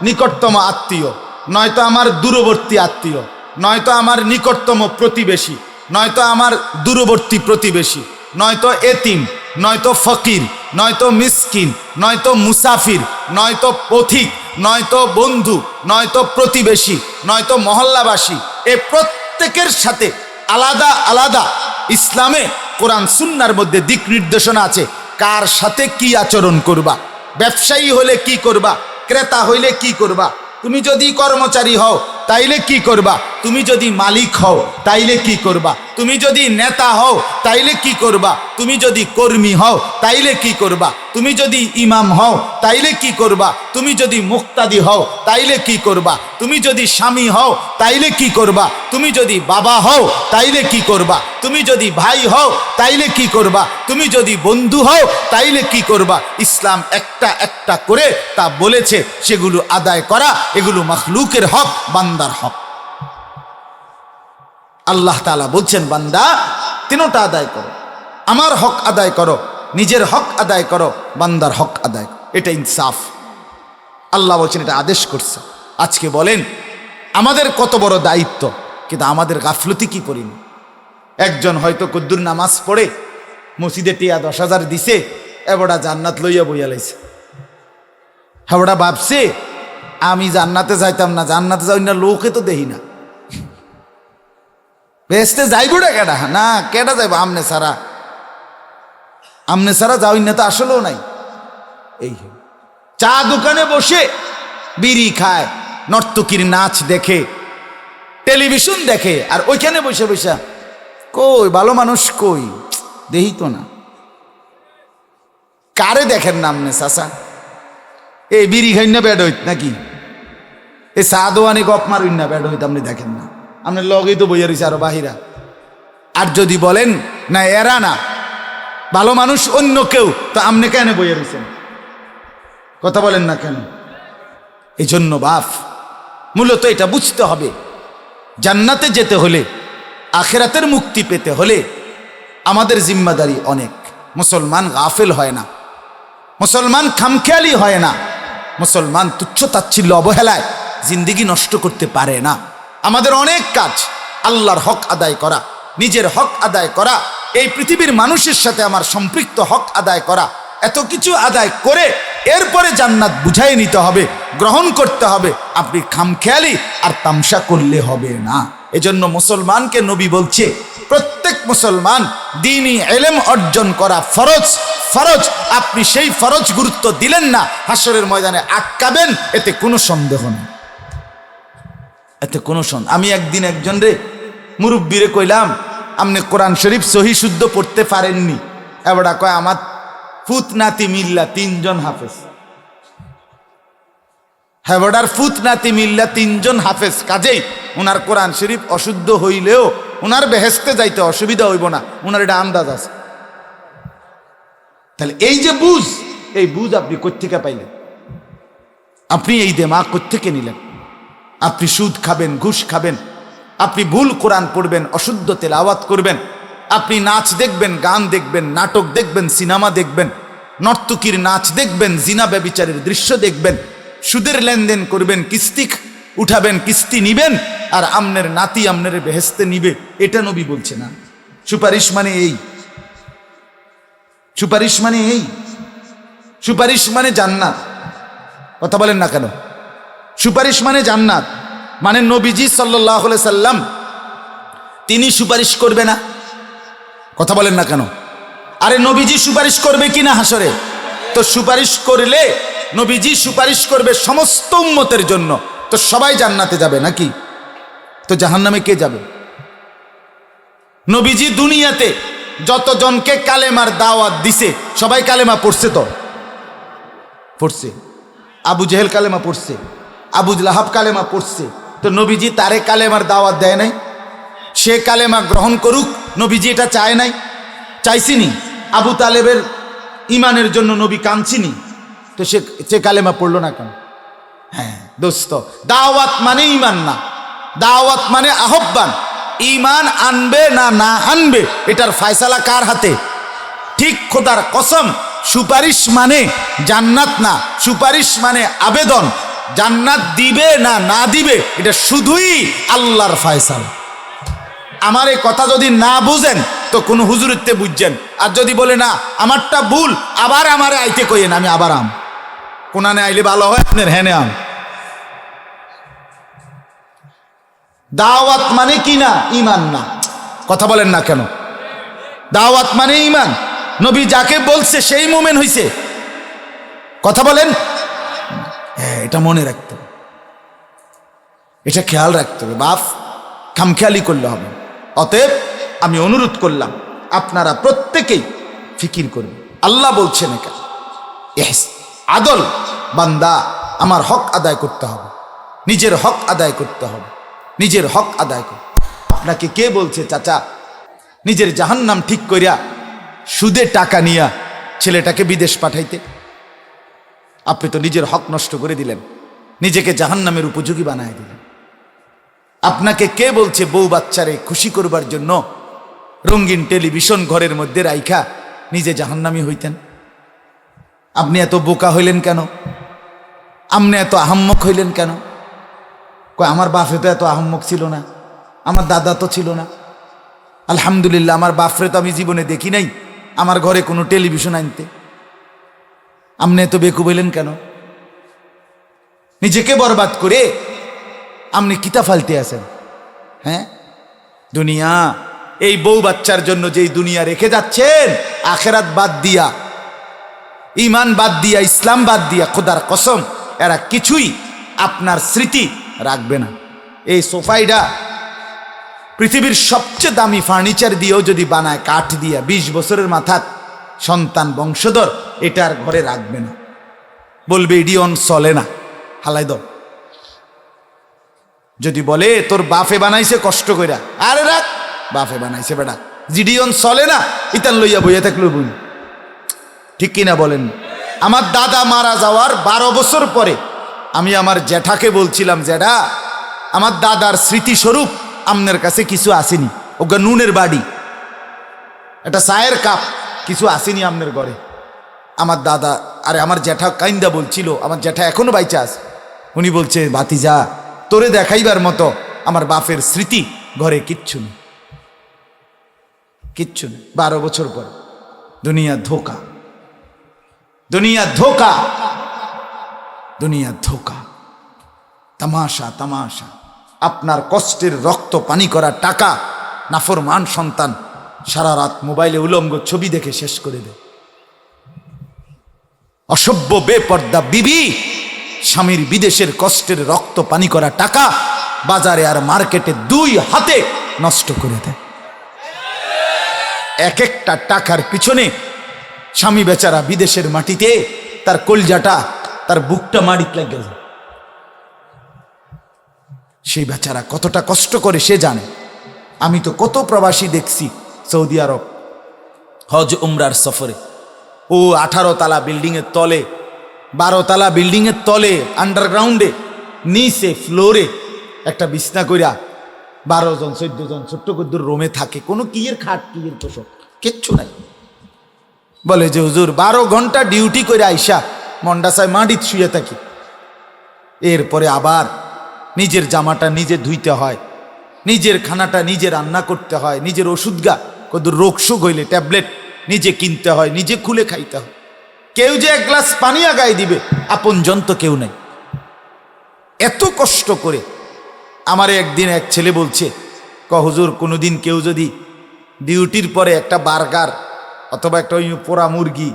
নিকটতম আত্মীয়, নয়তো আমার দূরবর্তী আত্মীয়, নয়তো আমার নিকটতম প্রতিবেশী, নয়তো আমার দূরবর্তী প্রতিবেশী, নয়তো এতিম, নয়তো ফকির, নয়তো মিসকিন, নয়তো মুসাফির, নয়তো পথিক, নয়তো বন্ধু, নয়তো প্রতিবেশী, নয়তো মহল্লাবাসী। এ প্রত্যেকের সাথে আলাদা আলাদা ইসলামে, কোরআন সুন্নাহর মধ্যে দিক নির্দেশনা আছে, কার সাথে কি আচরণ করবা। ব্যবসায়ী হলে কি করবা, ক্রেতা হইলে কি করবা, তুমি যদি কর্মচারী হও তাইলে কি করবা, তুমি যদি মালিক হও তাইলে কি করবা, তুমি যদি নেতা হও তাইলে কি করবা, তুমি যদি কর্মী হও তাইলে কি করবা, তুমি যদি ইমাম হও তাইলে কি করবা, তুমি যদি মুক্তাদি হও তাইলে কি করবা, তুমি যদি স্বামী হও তাইলে কি করবা, তুমি যদি বাবা হও তাইলে কি করবা, তুমি যদি ভাই হও তাইলে কি করবা, তুমি যদি বন্ধু হও তাইলে কি করবা। ইসলাম একটা একটা করে তা বলেছে, সেগুলো আদায় করা, এগুলো মাখলুকের হক, বান্দার হক। আল্লাহ তাআলা বলছেন, বান্দা তিনটা আদায় করো, আমার হক আদায় করো, নিজের হক আদায় করো, বান্দার হক আদায় করো। এটা ইনসাফ। আল্লাহ বলছেন, এটা আদেশ করছে। আজকে বলেন আমাদের কত বড় দায়িত্ব, কিন্তু আমাদের গাফলতি কি করিনি। একজন হয়তো কুদ্দুর নামাজ পড়ে মসজিদে টিয়া 10,000 দিছে, এবড়া জান্নাত লইয়া বইয়া লাইছে। হেবড়া ভাবছে আমি জান্নাতে যাইতাম না, জান্নাতে যাই না, লোকে তো দেখি না, বেহেশতে যাইব না কেডা? না, কেডা যাইব? আমনে সারা, আমনে সারা যাওই না তো আসলেও নাই। এই চা দোকানে বসে বিড়ি খায়, নর্তকীর নাচ দেখে, টেলিভিশন দেখে, আর ওইখানে বসে বসে কই ভালো মানুষ কই, দেহি তো না। কারে দেখেন না আমনে চাচা? এই বিড়ি খাই না ব্যাড হইত নাকি? এই চা দোয়ানি গপ মারুন না ব্যাড হইত, আপনি দেখেন না? আপনার লগেই তো বইয়া রয়েছে আরো বাহিরা। আর যদি বলেন না এরা না ভালো মানুষ, অন্য কেউ, তো আপনি কেন বইয়া রয়েছেন? কথা বলেন না কেন? এই জন্য বাপ, মূলত এটা বুঝতে হবে, জান্নাতে যেতে হলে, আখিরাতের মুক্তি পেতে হলে আমাদের জিম্মাদারি অনেক। মুসলমান গাফেল হয় না, মুসলমান খামখেয়ালি হয় না, মুসলমান তুচ্ছ তাচ্ছিল্য অবহেলায় জিন্দেগি নষ্ট করতে পারে না। আমাদের অনেক কাজ, আল্লাহর হক আদায় করা, নিজের হক আদায় করা, এই পৃথিবীর মানুষের সাথে আমার সম্পৃক্ত হক আদায় করা, এত কিছু আদায় করে এরপরে জান্নাত বুঝাই নিতে হবে, গ্রহণ করতে হবে। আপনি খামখেয়ালি আর তামসা করলে হবে না। এজন্য মুসলমানকে নবী বলছে প্রত্যেক মুসলমান দ্বীনি ইলম অর্জন করা ফরজ। ফরজ, আপনি সেই ফরজ গুরুত্ব দিলেন না, হাসরের ময়দানে আটকাবেন, এতে কোনো সন্দেহ নেই, এতে কোনো সন্দেহ। আমি একদিন একজন রে মুরব্বীরে কইলাম, আপনি কোরআন শরীফ সহি শুদ্ধ পড়তে পারেননি? এবারটা কয় আমার ফুত নাতি মিল্লা 3 জন হাফেজ। হেবডার ফুত নাতি মিল্লা 3 জন হাফেজ, কাজেই উনার কোরআন শরীফ অশুদ্ধ হইলেও উনার বেহেস্তে যাইতে অসুবিধা হইব না, উনার এটা আন্দাজ আছে। তাহলে এই যে বুঝ, এই বুঝ আপনি কোত্থেকে পাইলেন? আপনি এই দিমাগ কোত্থেকে নিলেন? আপনি সুদ খাবেন, ঘুষ খাবেন, আপনি ভুল কোরআন পড়বেন, অশুদ্ধ তেলাওয়াত করবেন, আপনি নাচ দেখবেন, গান দেখবেন, নাটক দেখবেন, সিনেমা দেখবেন, নর্তকীর নাচ দেখবেন, জিনা ব্যভিচারের দৃশ্য দেখবেন, সুদের লেনদেন করবেন, কিস্তি উঠাবেন, কিস্তি নিবেন, আর আমনের নাতি আমনের বেহেস্তে নিবে। এটা নবী বলছে না। সুপারিশ মানে এই, সুপারিশ মানে এই, সুপারিশ মানে জান্নাত। কথা বলেন না কেন? সুপারিশ মানে জান্নাত, মানে নবীজি সাল্লাল্লাহু আলাইহি সাল্লাম তিনি সুপারিশ করবে না? কথা বলেন না কেন? আরে নবীজি সুপারিশ করবে কিনা হাসরে? তো সুপারিশ করলে নবীজি সুপারিশ করবে সমস্ত উম্মতের জন্য, তো সবাই জান্নাতে যাবে নাকি? তো জাহান্নামে কে যাবে? নবীজি দুনিয়াতে যতজনকে কালেমার দাওয়াত দিছে সবাই কালেমা পড়ছে? তো পড়ছে। আবু জেহেল কালেমা পড়ছে, আবু লাহাব কালেমা পড়ছে, তো নবীজি তারে কালেমার দাওয়াত দেয় নাই? সে কালেমা গ্রহণ করুক, নবীজি এটা চায় নাই? চাইছিনি? আবু তালেবের ইমানের জন্য নবী কাঁদছিনি, তো সে কালেমা পড়লো না কেন? হ্যাঁ দোস্ত, দাওয়াত মানে ইমান না, দাওয়াত মানে আহ্বান। ইমান আনবে না না আনবে এটার ফয়সালা কার হাতে? ঠিক খোদার কসম, সুপারিশ মানে জান্নাত না, সুপারিশ মানে আবেদন। জান্নাত দিবে না না দিবে এটা শুধুই আল্লাহর ফয়সালা। আমার এই কথা যদি না বুঝেন তো কোনো হুজুরিতে বুঝছেন, আর যদি বলে না আমারটা ভুল, আবার আমারে আইতে কইেন, আমি আবার আম কোনানে আইলে ভালো হয়, আপনার হ্যানে আম। দাওয়াত মানে কি না? ইমান না। কথা বলেন না কেন? দাওয়াত মানে ইমান। নবী যাকে বলছে সেই মুমিন হইছে। কথা বলেন, হ্যাঁ এটা মনে রাখতে হবে, এটা খেয়াল রাখতে হবে। বাপ খামখেয়ালি করলে হবে। অতএব আমি অনুরোধ করলাম আপনারা প্রত্যেকেই ফিকির করবেন। আল্লাহ বলছেন একা আদল, বান্দা আমার হক আদায় করতে হবে, নিজের হক আদায় করতে হবে, নিজের হক আদায় করতে। আপনাকে কে বলছে চাচা নিজের জাহান্নাম ঠিক করিয়া সুদে টাকা নিয়া ছেলেটাকে বিদেশ পাঠাইতে? আপনি তো নিজের হক নষ্ট করে দিলেন, নিজেকে জাহান্নামের উপযোগী বানায় দিলেন। আপনাকে কে বলছে বউ বাচ্চারে খুশি করবার জন্য রঙিন টেলিভিশন ঘরের মধ্যে রাইখা নিজে জাহান্নামী হইতেন? আপনি এত বোকা হইলেন কেন? আপনি এত আহাম্মক হইলেন কেন? কয় আমার বাপে তো এত আহাম্মক ছিল না, আমার দাদা তো ছিল না। আলহামদুলিল্লাহ, আমার বাপরে তো আমি জীবনে দেখি নাই আমার ঘরে কোনো টেলিভিশন আনতে। আপনি এত বেকুব হইলেন কেন? নিজেকে বরবাদ করে আপনি কিতা ফালতে আছেন? হ্যাঁ, দুনিয়া, এই বউ বাচ্চার জন্য যেই দুনিয়া রেখে যাচ্ছেন, আখেরাত বাদ দিয়া, ইমান বাদ দিয়া, ইসলাম বাদ দিয়া, খোদার কসম এরা কিছুই আপনার স্মৃতি রাখবে না। এই সোফাইটা পৃথিবীর সবচেয়ে দামি ফার্নিচার দিয়েও যদি বানায়, কাঠ দিয়া, 20 বছরের মাথার সন্তান বংশধর এটার ঘরে রাখবে না, বলবে ইডিয়ন চলে না, হালাই দাও। যদি বলে তোর বাপে বানাইছে কষ্ট কইরা, আরে রাখ, বাপে বানাইছে বেটা, জিডিয়ন চলে না, ইতান লইয়া বইয়া থাকলো বই। ঠিক কিনা বলেন? আমার দাদা মারা যাওয়ার 12 বছর পরে আমি আমার জ্যাঠাকে বলছিলাম, জ্যাঠা আমার দাদার স্মৃতিস্বরূপ আপনার কাছে কিছু আসেনি, ওগা নুনের বাড়ি, একটা চায়ের কাপ কিছু আসেনি আপনার ঘরে। আমার দাদা আরে আমার জ্যাঠা কাইন্দা বলছিল, আমার জ্যাঠা এখনো বাইচা আছে, উনি বলছে ভাতিজা তোরে দেখাইবার মতো আমার বাপের স্মৃতি ঘরে কিচ্ছু নেই, কিচ্ছু নেই। 12 বছর পর দুনিয়া ধোকা, দুনিয়া ধোকা, দুনিয়া ধোকা, তামাশা তামাশা। আপনার কষ্টের রক্ত পানি করা টাকা নাফরমান সন্তান সারা রাত মোবাইলে উলঙ্গ ছবি দেখে শেষ করে দেয়। অসভ্য বেপর্দা বিবি স্বামীর বিদেশের কষ্টের রক্ত পানি করা টাকা বাজারে আর মার্কেটে 2 হাতে নষ্ট করে দেয়। এক একটা টাকার পিছনে স্বামী বেচারা বিদেশের মাটিতে তার কলজাটা তার বুকটা মাটিতে লেগে যায়। সেই বেচারা কতটা কষ্ট করে সে জানে। আমি তো কত প্রবাসী দেখছি সৌদি আরব হজ উমরার সফরে, ও 18 তালা বিল্ডিং এর তলে, 12 তালা বিল্ডিং এর তলে আন্ডারগ্রাউন্ডে নিচে ফ্লোরে একটা বিছনা কইরা 12 জন 14 জন ছোট্ট কুদ্দুর রোমে থাকে। কোনো কিয়ের খাট কিয়ের তোষক কিচ্ছু নাই। বলে যে হুজুর 12 ঘন্টা ডিউটি করে আইসা মন্ডাসায় মাটিতে শুয়ে থাকি, এরপরে আবার নিজের জামাটা নিজে ধুইতে হয়, নিজের খানাটা নিজে রান্না করতে হয়, নিজের ওষুধগা কদ্দুর রোগ সুখ হইলে ট্যাবলেট নিজে কিনতে হয়, নিজে খুলে খাইতে হয়। কেউ যে 1 গ্লাস পানি আগায় দিবে আপনজন তো কেউ নাই। এত কষ্ট করে আমারে একদিন এক ছেলে বলছে হুজুর কোনোদিন কেউ যদি ডিউটির পরে একটা বার্গার অথবা একটা ওই পোড়া মুরগি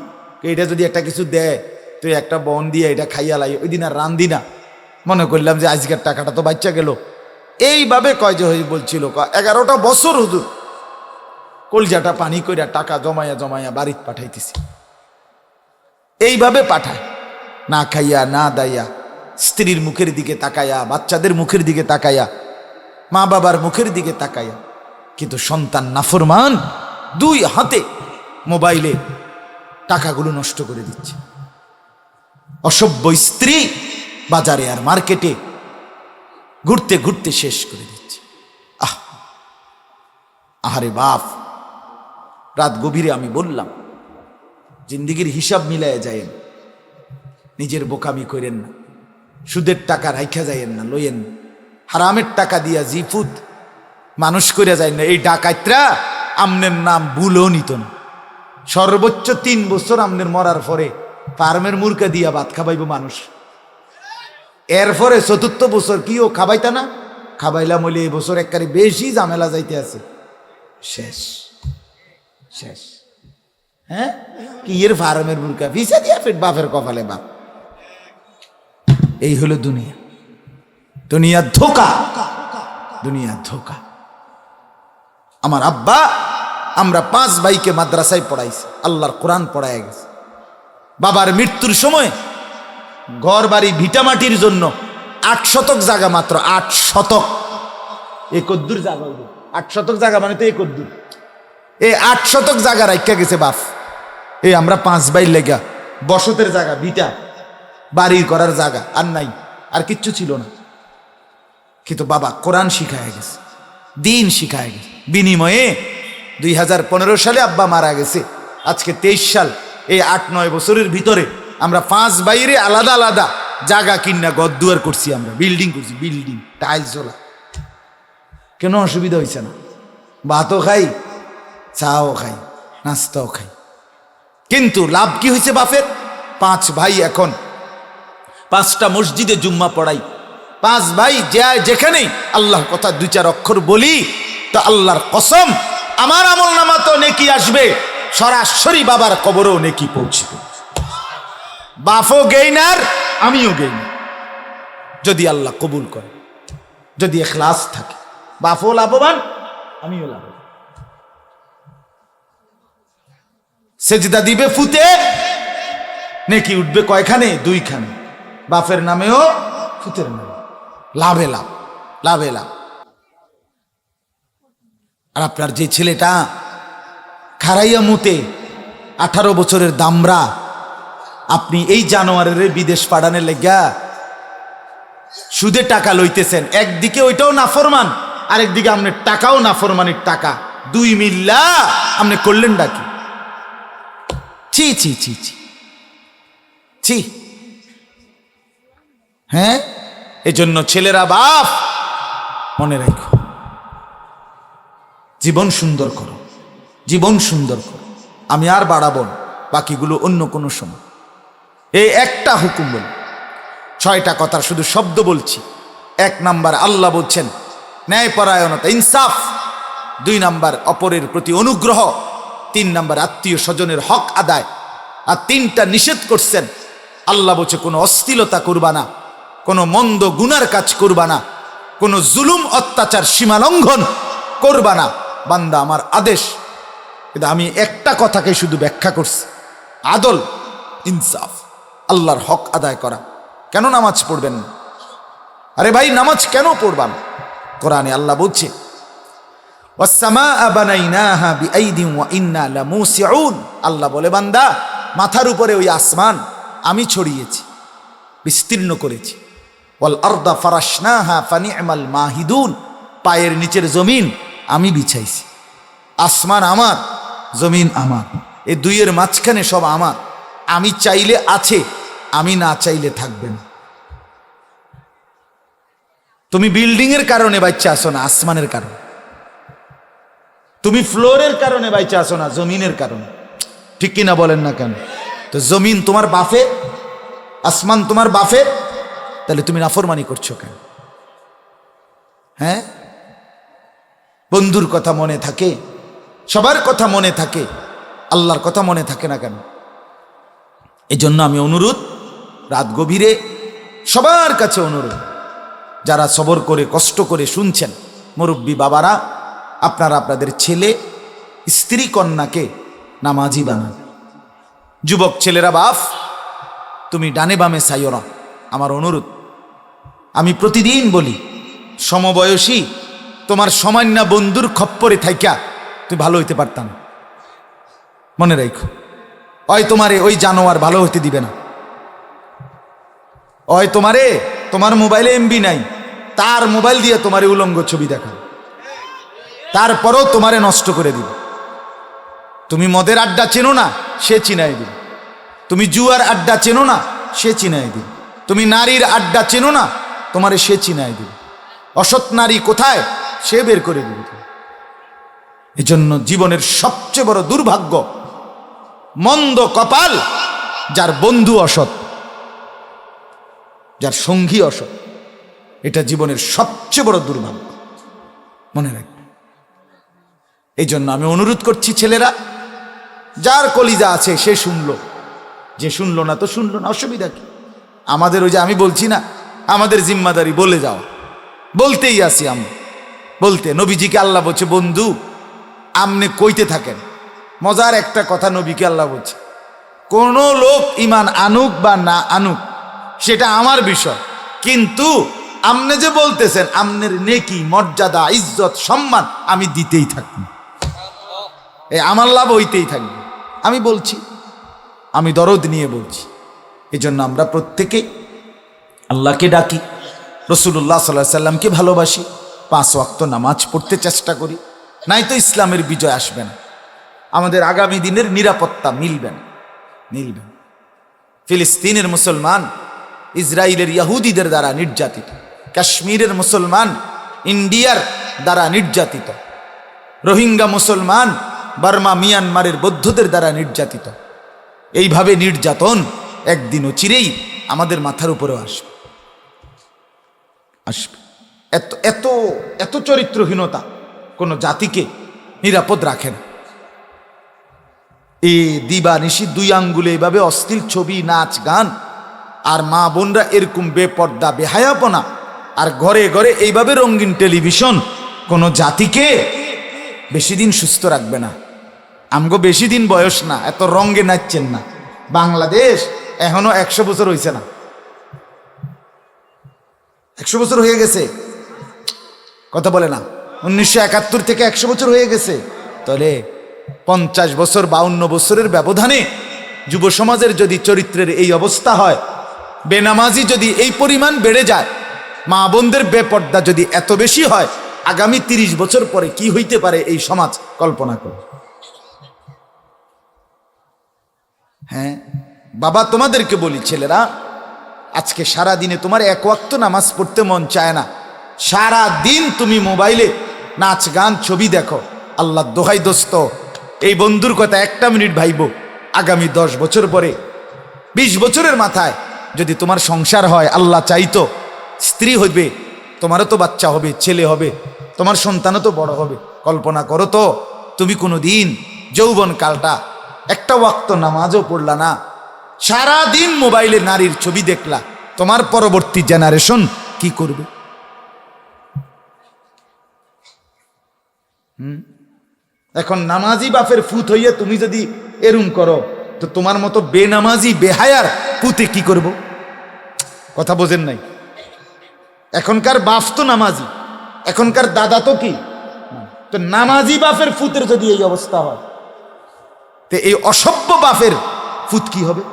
এটা যদি একটা কিছু দেয় তুই একটা বন দিয়ে এটা খাইয়া লাই, ওই দিন আর রান্ধি না। মনে করলাম যে আজকের টাকাটা তো বাচ্চা গেল। এইভাবে কয় যে বলছিল 11টা বছর হুজুর কলজাটা পানি কইরা টাকা জমাইয়া জমাইয়া বাড়িতে পাঠাইতেছি। এইভাবে পাঠায়, না খাইয়া না দাইয়া, স্ত্রীর মুখের দিকে তাকাইয়া, বাচ্চাদের মুখের দিকে তাকাইয়া, মা বাবার মুখের দিকে তাকাইয়া। কিন্তু সন্তান নাফরমান 2 হাতে মোবাইলে টাকাগুলো নষ্ট করে দিচ্ছে। অসভ্য স্ত্রী বাজারে আর মার্কেটে ঘুরতে ঘুরতে শেষ করে দিচ্ছে। আহারে বাপ, রাত গভীরে আমি বললাম জিন্দিগির হিসাব মিলাইয়া যায়েন, নিজের বোকামি করেন না, সুদের টাকা রাইখা যাইয়েন না, লইয়েন না, হারামের টাকা দিয়া জিফুত মানুষ করে যায় না। এই ডাকাতরা আমনের নাম ভুলেও নিত না। সর্বোচ্চ 3 বছর আমনের মরার পরে ফার্মের মুরগা দিয়া ভাত খাবাইব মানুষ। এরপরে 4র্থ বছর কি ও খাবাইতা না, খাবাইলাম হইলে এই বছর একবারে বেশি ঝামেলা যাইতে আছে। শেষ শেষ। হ্যাঁ কি এর ফার্মের মুরগা ভিসা দিয়া ফিট বাপের কপালে বাপ। এই হলো দুনিয়া, দুনিয়া ধোকা, দুনিয়া ধোকা। আমার আব্বা আমরা 5 ভাইকে মাদ্রাসায় পড়াইছি, আল্লাহর কোরআন পড়ায় গেছে। বাবার মৃত্যুর সময় ঘর বাড়ি ভিটামাটির জন্য 8 শতক জায়গা, মাত্র 8 শতক, 71 জায়গা, 8 শতক জায়গা মানে তো 71, এই 8 শতক জায়গা রাখা গেছে বাপ। এই আমরা 5 ভাই লেগা বসতের জায়গা, ভিটা বাড়ি করার জায়গা আর নাই, আর কিচ্ছু ছিল না। কিন্তু বাবা কোরআন শিখায় গেছে, দিন শিখায় গেছে। বিনিময়ে 2015 সালে আব্বা মারা গেছে, আজকে 23 সাল। এই 8-9 বছরের ভিতরে আমরা 5 ভাইরে আলাদা আলাদা জায়গা কিনা গদ্দুয়ার করছি, আমরা বিল্ডিং করছি, বিল্ডিং টাইলস জ্বলা। কেন অসুবিধা হয়েছে না? ভাতও খাই, চাও খাই, নাস্তাও খাই। কিন্তু লাভ কি হয়েছে বাপের? 5 ভাই এখন 5টা মসজিদে জুম্মা পড়াই। 5 ভাই যেখানেই আল্লাহর কথা 2-4 অক্ষর বলি তো আল্লাহর কসম আমার আমল নামা তো নেকি আসবে, সরাসরি বাবার কবরেও নেকি পৌঁছবে। বাপও গেইনার, আমিও গেইনার, যদি আল্লাহ কবুল করে, যদি ইখলাস থাকে। বাপও লাভবান, আমিও লাভবান। সেজদা দিবে ফুতে, নেকি উঠবে কয়খানে? 2খানে। বাপের নামেও ফুতের নামে, লাভে লাভ, লাভে লাভ। আর আপনার যে ছেলেটা খারাইয়া মুতে 18 বছরের দামরা, আপনি এই জানোয়ারের বিদেশ পাঠানের লেগা সুদে টাকা লইতেছেন। একদিকে ওইটাও নাফরমান, আরেকদিকে আপনার টাকাও নাফরমানির টাকা, 2 মিল্লা আপনি করলেন ডাকি। ছি ছি ছি ছি, ছি। হ্যাঁ, এজন্য ছেলেরা বাপ মনে রাখো, জীবন সুন্দর করো, জীবন সুন্দর করো। আমি আর বাড়াবো না, বাকিগুলো অন্য কোনো সময়। এই একটা হুকুম বল, 6টা কথার শুধু শব্দ বলছি। 1 নাম্বার আল্লাহ বলছেন ন্যায়পরায়ণতা, ইনসাফ। 2 নাম্বার অপরের প্রতি অনুগ্রহ। 3 নাম্বার আত্মীয় স্বজনের হক আদায়। আর 3টা নিষেধ করছেন আল্লাহ বলছে, কোনো অশ্লীলতা করবা না, কোনো মন্দ গুনার কাজ করবা না, কোনো জুলুম অত্যাচার সীমালঙ্ঘন করবা না। বান্দা আমার আদেশ, কিন্তু আমি একটা কথাকে শুধু ব্যাখ্যা করছি, আদল, ইনসাফ, আল্লাহর হক আদায় করা। কেন নামাজ পড়বেন না? আরে ভাই, নামাজ কেন পড়বান? কোরআনে আল্লাহ বলছে আল্লাহ বলে, বান্দা মাথার উপরে ওই আসমান আমি ছড়িয়েছি, বিস্তীর্ণ করেছি। ওয়াল আরদা ফারাশনাহা ফানি'মাল মাহিদুন, পায়ের নিচের জমিন আমি বিছাইছি। আসমান আমার, জমিন আমার, এই দুইয়ের মাঝখানে সব আমার। আমি চাইলে আছে, আমি না চাইলে থাকবে না। তুমি বিল্ডিং এর কারণে বাচ্চা আসো না, আসমানের কারণে। তুমি ফ্লোরের কারণে বাইচে আসো না, জমিনের কারণে। ঠিক কিনা বলেন না কেন? তো জমিন তোমার বাফের, আসমান তোমার বাফের, তাহলে তুমি নাফরমানি করছো কেন? হ্যাঁ, বন্ধুর কথা মনে থাকে, সবার কথা মনে থাকে, আল্লাহর কথা মনে থাকে না কেন? এই জন্য আমি অনুরোধ, রাত গভীরে সবার কাছে অনুরোধ, যারা সবর করে কষ্ট করে শুনছেন, মুরব্বী বাবারা, আপনারা আপনাদের ছেলে স্ত্রী কন্যাকে নামাজি বানান। যুবক ছেলেরা বাপ, তুমি ডানে বামে চাইও না, আমার অনুরোধ। আমি প্রতিদিন বলি, সমবয়সী তোমার সামান্য বন্ধুর খপ্পরে থাইকা তুই ভালো হইতে পারতাম। মনে রাখো, ওই তোমারে ওই জানোয়ার ভালো হইতে দিবে না। ওই তোমারে, তোমার মোবাইলে এমবি নাই, তার মোবাইল দিয়ে তোমারে উলঙ্গ ছবি দেখায়, তারপরও তোমারে নষ্ট করে দিবে। তুমি মদের আড্ডা চেনো না, সে চিনাই দিবে। তুমি জুয়ার আড্ডা চেনো না, সে চিনাই দিবে। তুমি নারীর আড্ডা চেনো না, তোমারে সে চিনাই দিবে। অসৎ নারী কোথায়, সে বের করে দিবে। এই জন্য জীবনের সবচেয়ে বড় দুর্ভাগ্য, মন্দ কপাল, যার বন্ধু অসৎ, যার সঙ্গী অসৎ। এটা জীবনের সবচেয়ে বড় দুর্ভাগ্য, মনে রাখবে। এই জন্য আমি অনুরোধ করছি, ছেলেরা, যার কলিজা আছে সে শুনলো, যে শুনলো না তো শুনলো না, অসুবিধা কি? আমাদের ওই যে আমি বলছি না, আমাদের জিম্মাদারি বলে যাও, বলতেই আসি আমি, বলতে। নবীজিকে আল্লাহ বলছে, বন্ধু আমনে কইতে থাকেন। মজার একটা কথা নবীকে আল্লাহ বলছে, কোন লোক ইমান আনুক বা না আনুক সেটা আমার বিষয়, কিন্তু আমনে যে বলতেছেন, আমনের নেকি, মর্যাদা, ইজ্জত, সম্মান আমি দিতেই থাকি, আমার লাভ হইতেই থাকবে। আমি বলছি, আমি দরদ নিয়ে বলছি। এই জন্য আমরা প্রত্যেকে আল্লাহকে ডাকি, রাসূলুল্লাহ সাল্লাল্লাহু আলাইহি সাল্লামকে ভালোবাসি, 5 ওয়াক্ত নামাজ পড়তে চেষ্টা করি, নাই তো ইসলামের বিজয় আসবে না, আমাদের আগামী দিনের নিরাপত্তা মিলবে না। ফিলিস্তিনের মুসলমান ইসরায়েলের ইহুদিদের দ্বারা নির্যাতিত, কাশ্মীরের মুসলমান ইন্ডিয়ার দ্বারা নির্যাতিত, রোহিঙ্গা মুসলমান বার্মা মিয়ানমারের বৌদ্ধদের দ্বারা নির্যাতিত। এইভাবে নির্যাতন একদিনও চিরেই আমাদের মাথার উপরেও আসবে। এত এত এত চরিত্রহীনতা কোনো জাতিকে নিরাপদ রাখে না। এই দিবা নিশি 2 আঙ্গুলে এইভাবে অশ্লীল ছবি, নাচ, গান, আর মা বোনরা এরকম বেপর্দা, বেহায়াপনা, আর ঘরে ঘরে এইভাবে রঙিন টেলিভিশন কোনো জাতিকে বেশি দিন সুস্থ রাখবে না। আমগো বেশি দিন বয়স না, এত রঙে নাচছেন না। বাংলাদেশ এখনো 100 বছর হয়েছে না, 100 বছর হয়ে গেছে, কথা বলে না। 1971 থেকে 100 বছর হয়ে গেছে। তাহলে 50 বছর, 52 বছরের ব্যবধানে যুব সমাজের যদি চরিত্রের এই অবস্থা হয়, বেনামাজি যদি এই পরিমাণ বেড়ে যায়, মা বোনদের বেপর্দা যদি এত বেশি হয়, আগামী 30 বছর পরে কি হইতে পারে এই সমাজ, কল্পনা করো। হ্যাঁ, বাবা তোমাদেরকে বলি, ছেলেরা, আজকে সারা দিনে তোমার এক ওয়াক্ত নামাজ পড়তে মন চায় না, সারা দিন তুমি মোবাইলে নাচ গান ছবি দেখো। আল্লাহ দোহাই দোস্ত, এই বন্ধুর কথা একটা মিনিট ভাইব, আগামী 10 বছর পরে, 20 বছরের মাথায় যদি তোমার সংসার হয়, আল্লাহ চাইতো স্ত্রী হইবে, তোমারও তো বাচ্চা হবে, ছেলে হবে, তোমার সন্তানও তো বড় হবে। কল্পনা করো তো, তুমি কোনো দিন যৌবন কালটা একটা ওয়াক্ত নামাজও পড়লা না, সারা দিন মোবাইলে নারীর ছবি দেখলা, তোমার পরবর্তী জেনারেশন কি করবে? এখন নামাজি বাপের ফুত হইয়া তুমি যদি এরম করো, তো তোমার মতো বেনামাজি বেহায়ার পুতে কি করব? কথা বোঝেন নাই? এখনকার বাপ তো নামাজি, এখনকার দাদা তো কি, তো নামাজি বাপের ফুতের যদি এই অবস্থা হয়, তো এই অসভ্য বাপের ফুত কি হবে?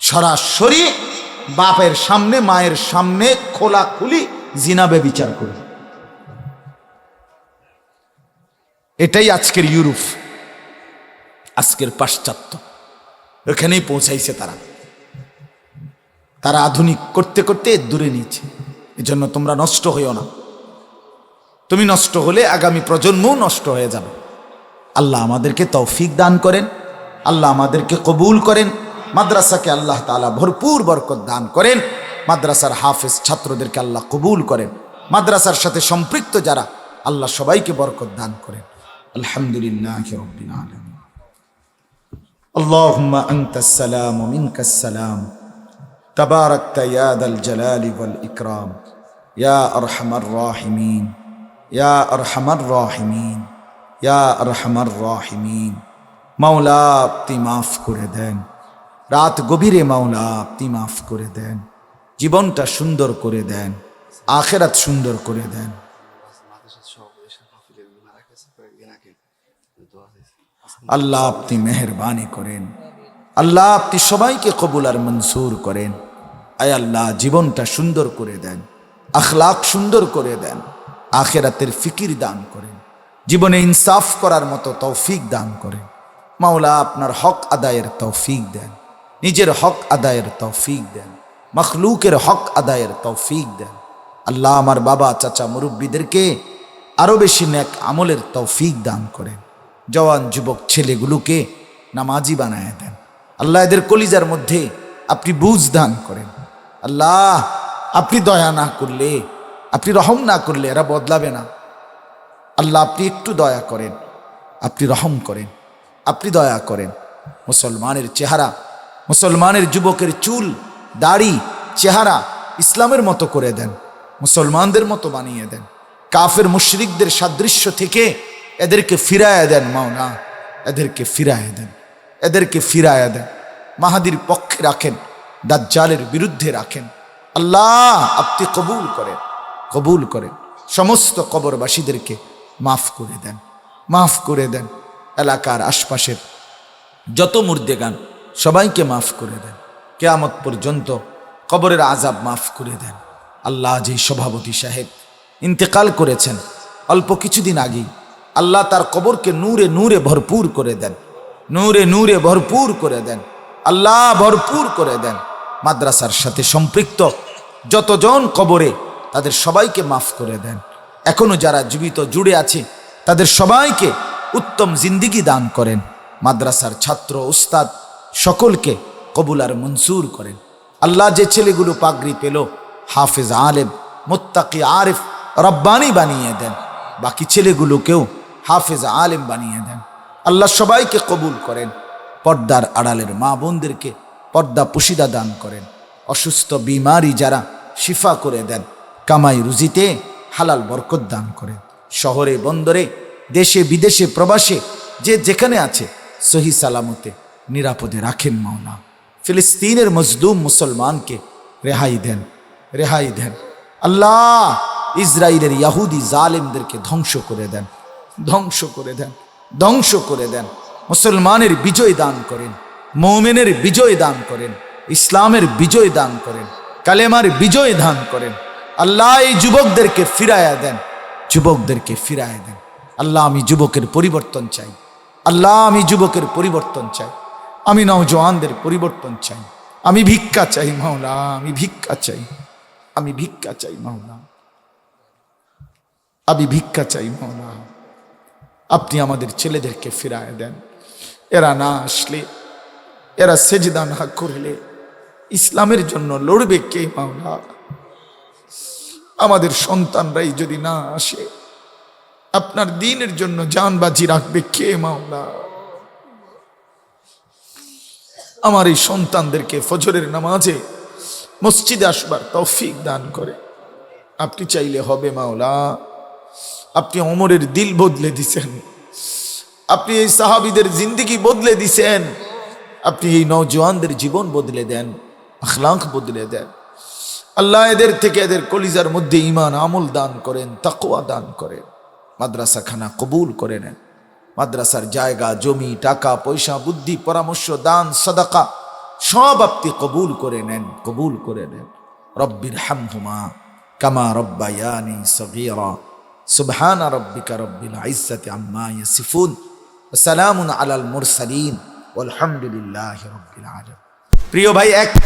সরাসরি বাপের সামনে মায়ের সামনে খোলাখুলি জিনাবে বিচার করবে। এটাই আজকের ইউরোপ, আজকের পাশ্চাত্য, ওখানেই পৌঁছাইছে তারা। তারা আধুনিক করতে করতে দূরে নিয়েছে। এজন্য তোমরা নষ্ট হইও না, তুমি নষ্ট হলে আগামী প্রজন্মও নষ্ট হয়ে যাবে। আল্লাহ আমাদেরকে তৌফিক দান করেন, আল্লাহ আমাদেরকে কবুল করেন, মাদ্রাসাকে আল্লাহ তাআলা ভরপুর বরকত দান করেন, মাদ্রাসার হাফেজ ছাত্রদেরকে আল্লাহ কবুল করেন, মাদ্রাসার সাথে সম্পৃক্ত যারা, আল্লাহ সবাইকে বরকত দান করেন। আলহামদুলিল্লাহি রাব্বিল আলামিন। আল্লাহুম্মা আনতাস সালাম ওয়া মিনকাস সালাম, তাবারাকতা ইয়া যাল জালালি ওয়াল ইকরাম, ইয়া আরহামার রাহিমিন, ইয়া আরহামার রাহিমিন, ইয়া আরহামার রাহিমিন। মাওলা আপনি মাফ করে দেন, রাত গভীরে মাওলা আপনি মাফ করে দেন, জীবনটা সুন্দর করে দেন, আখিরাত সুন্দর করে দেন। আল্লাহ আপনি মেহেরবানি করেন, আল্লাহ আপনি সবাইকে কবুল আর মনসুর করেন। আয় আল্লাহ জীবনটা সুন্দর করে দেন, আখলাক সুন্দর করে দেন, আখিরাতের ফিকির দান করেন, জীবনে ইনসাফ করার মতো তৌফিক দান করেন। মাওলা আপনার হক আদায়ের তৌফিক দেন, নিজের হক আদায়ের তৌফিক দেন, মখলুকের হক আদায়ের তৌফিক দেন। আল্লাহ আমার বাবা চাচা মুরব্বীদেরকে আরো বেশি নেক আমলের তৌফিক দান করেন। জওয়ান যুবক ছেলেগুলোকে নামাজি বানায় দেন। আল্লাহ এদের কলিজার মধ্যে আপনি বুঝ দান করেন। আল্লাহ আপনি দয়া না করলে, আপনি রহম না করলে এরা বদলাবে না। আল্লাহ আপনি একটু দয়া করেন, আপনি রহম করেন, আপনি দয়া করেন। মুসলমানের চেহারা, মুসলমানের যুবকের চুল দাড়ি চেহারা ইসলামের মতো করে দেন, মুসলমানদের মতো বানিয়ে দেন। কাফের মুশরিকদের সাদৃশ্য থেকে এদেরকে ফিরায়া দেন মাওলা, এদেরকে ফিরায়া দেন, এদেরকে ফিরায়া দেন। মাহাদির পক্ষে রাখেন, দাজ্জালের বিরুদ্ধে রাখেন। আল্লাহ আপনি কবুল করেন, কবুল করেন। সমস্ত কবরবাসীদেরকে মাফ করে দেন, মাফ করে দেন। এলাকার আশপাশের যত মুর্দেগান সবাইকে মাফ করে দেন। কিয়ামত পর্যন্ত কবরের আযাব মাফ করে দেন। আল্লাহ যে সভাপতি সাহেব ইন্তেকাল করেছেন অল্প কিছুদিন আগেই, আল্লাহ তার কবরকে নূরে নূরে ভরপুর করে দেন, নূরে নূরে ভরপুর করে দেন। আল্লাহ ভরপুর করে দেন। মাদ্রাসার সাথে সম্পৃক্ত যতজন কবরে, তাদের সবাইকে মাফ করে দেন। এখনো যারা জীবিত জুড়ে আছে তাদের সবাইকে উত্তম জিন্দিগি দান করেন। মাদ্রাসার ছাত্র উস্তাদ সকলকে কবুল আর মনসুর করেন। আল্লাহ যে ছেলেগুলো পাগড়ি পেল, হাফেজ আলেম মুত্তাকি আরিফ রব্বানি বানিয়ে দেন, বাকি ছেলেগুলোকেও হাফেজ আলেম বানিয়ে দেন। আল্লাহ সবাইকে কবুল করেন। পর্দার আড়ালের মা বোনদেরকে পর্দা পুশিদা দান করেন। অসুস্থ বিমারি যারা শিফা করে দেন। কামাই রুজিতে হালাল বরকত দান করেন। শহরে বন্দরে দেশে বিদেশে প্রবাসে যে যেখানে আছে সহি সালামতে নিরাপদে রাখেন মাওলা। ফিলিস্তিনের মজলুম মুসলমানকে রেহাই দেন, রেহাই দেন। আল্লাহ ইসরায়েলের ইয়াহুদি জালেমদেরকে ধ্বংস করে দেন, ধ্বংস করে দেন, ধ্বংস করে দেন। মুসলমানের বিজয় দান করেন, মুমিনের বিজয় দান করেন, ইসলামের বিজয় দান করেন, কালেমার বিজয় দান করেন। আল্লাহ এই যুবকদেরকে ফিরায়া দেন, যুবকদেরকে ফিরায়া দেন। আল্লাহ আমি যুবকের পরিবর্তন চাই, আল্লাহ আমি যুবকের পরিবর্তন চাই। আমি নওজওয়ানদের পরিবর্তন চাই, আমি ভিক্ষা চাই মাওলা, আমি ভিক্ষা চাই, আমি ভিক্ষা চাই মাওলা, আমি ভিক্ষা চাই মাওলা। আপনি আমাদের ছেলেদেরকে ফিরায় দেন। এরা না আসলে, এরা সেজদা না করলে ইসলামের জন্য লড়বে কে মাওলা? আমাদের সন্তানরাই যদি না আসে, আপনার দ্বীনের জন্য জান বাজি রাখবে কে মাওলা? আমার এই সন্তানদেরকে ফজরের নামাজে মসজিদে আসবার তৌফিক দান করে। আপনি চাইলে হবে মাওলা। আপনি ওমরের দিল বদলে দিছেন, আপনি এই সাহাবীদের জিন্দেগি বদলে দিছেন, আপনি এই নওজওয়ানদের জীবন বদলে দেন, আখলাক বদলে দেন। আল্লাহ এদের থেকে এদের কলিজার মধ্যে ঈমান আমল দান করেন, তাকওয়া দান করেন। মাদ্রাসা খানা কবুল করে নেন। মাদ্রাসার জায়গা, জমি, টাকা পয়সা, বুদ্ধি, পরামর্শ, দান, সাদাকা সব আপনি কবুল করে নেন, কবুল করে নেন। রব্বির হামহুমা কামা রব্বায়ানি সগীরা। সুবহান রাব্বিকা রব্বিল ইজ্জাতি আম্মা ইয়াসিফুন ওয়া সালামুন আলাল মুরসালিন ওয়ালহামদুলিল্লাহি রাব্বিল আলামিন। প্রিয় ভাই, এক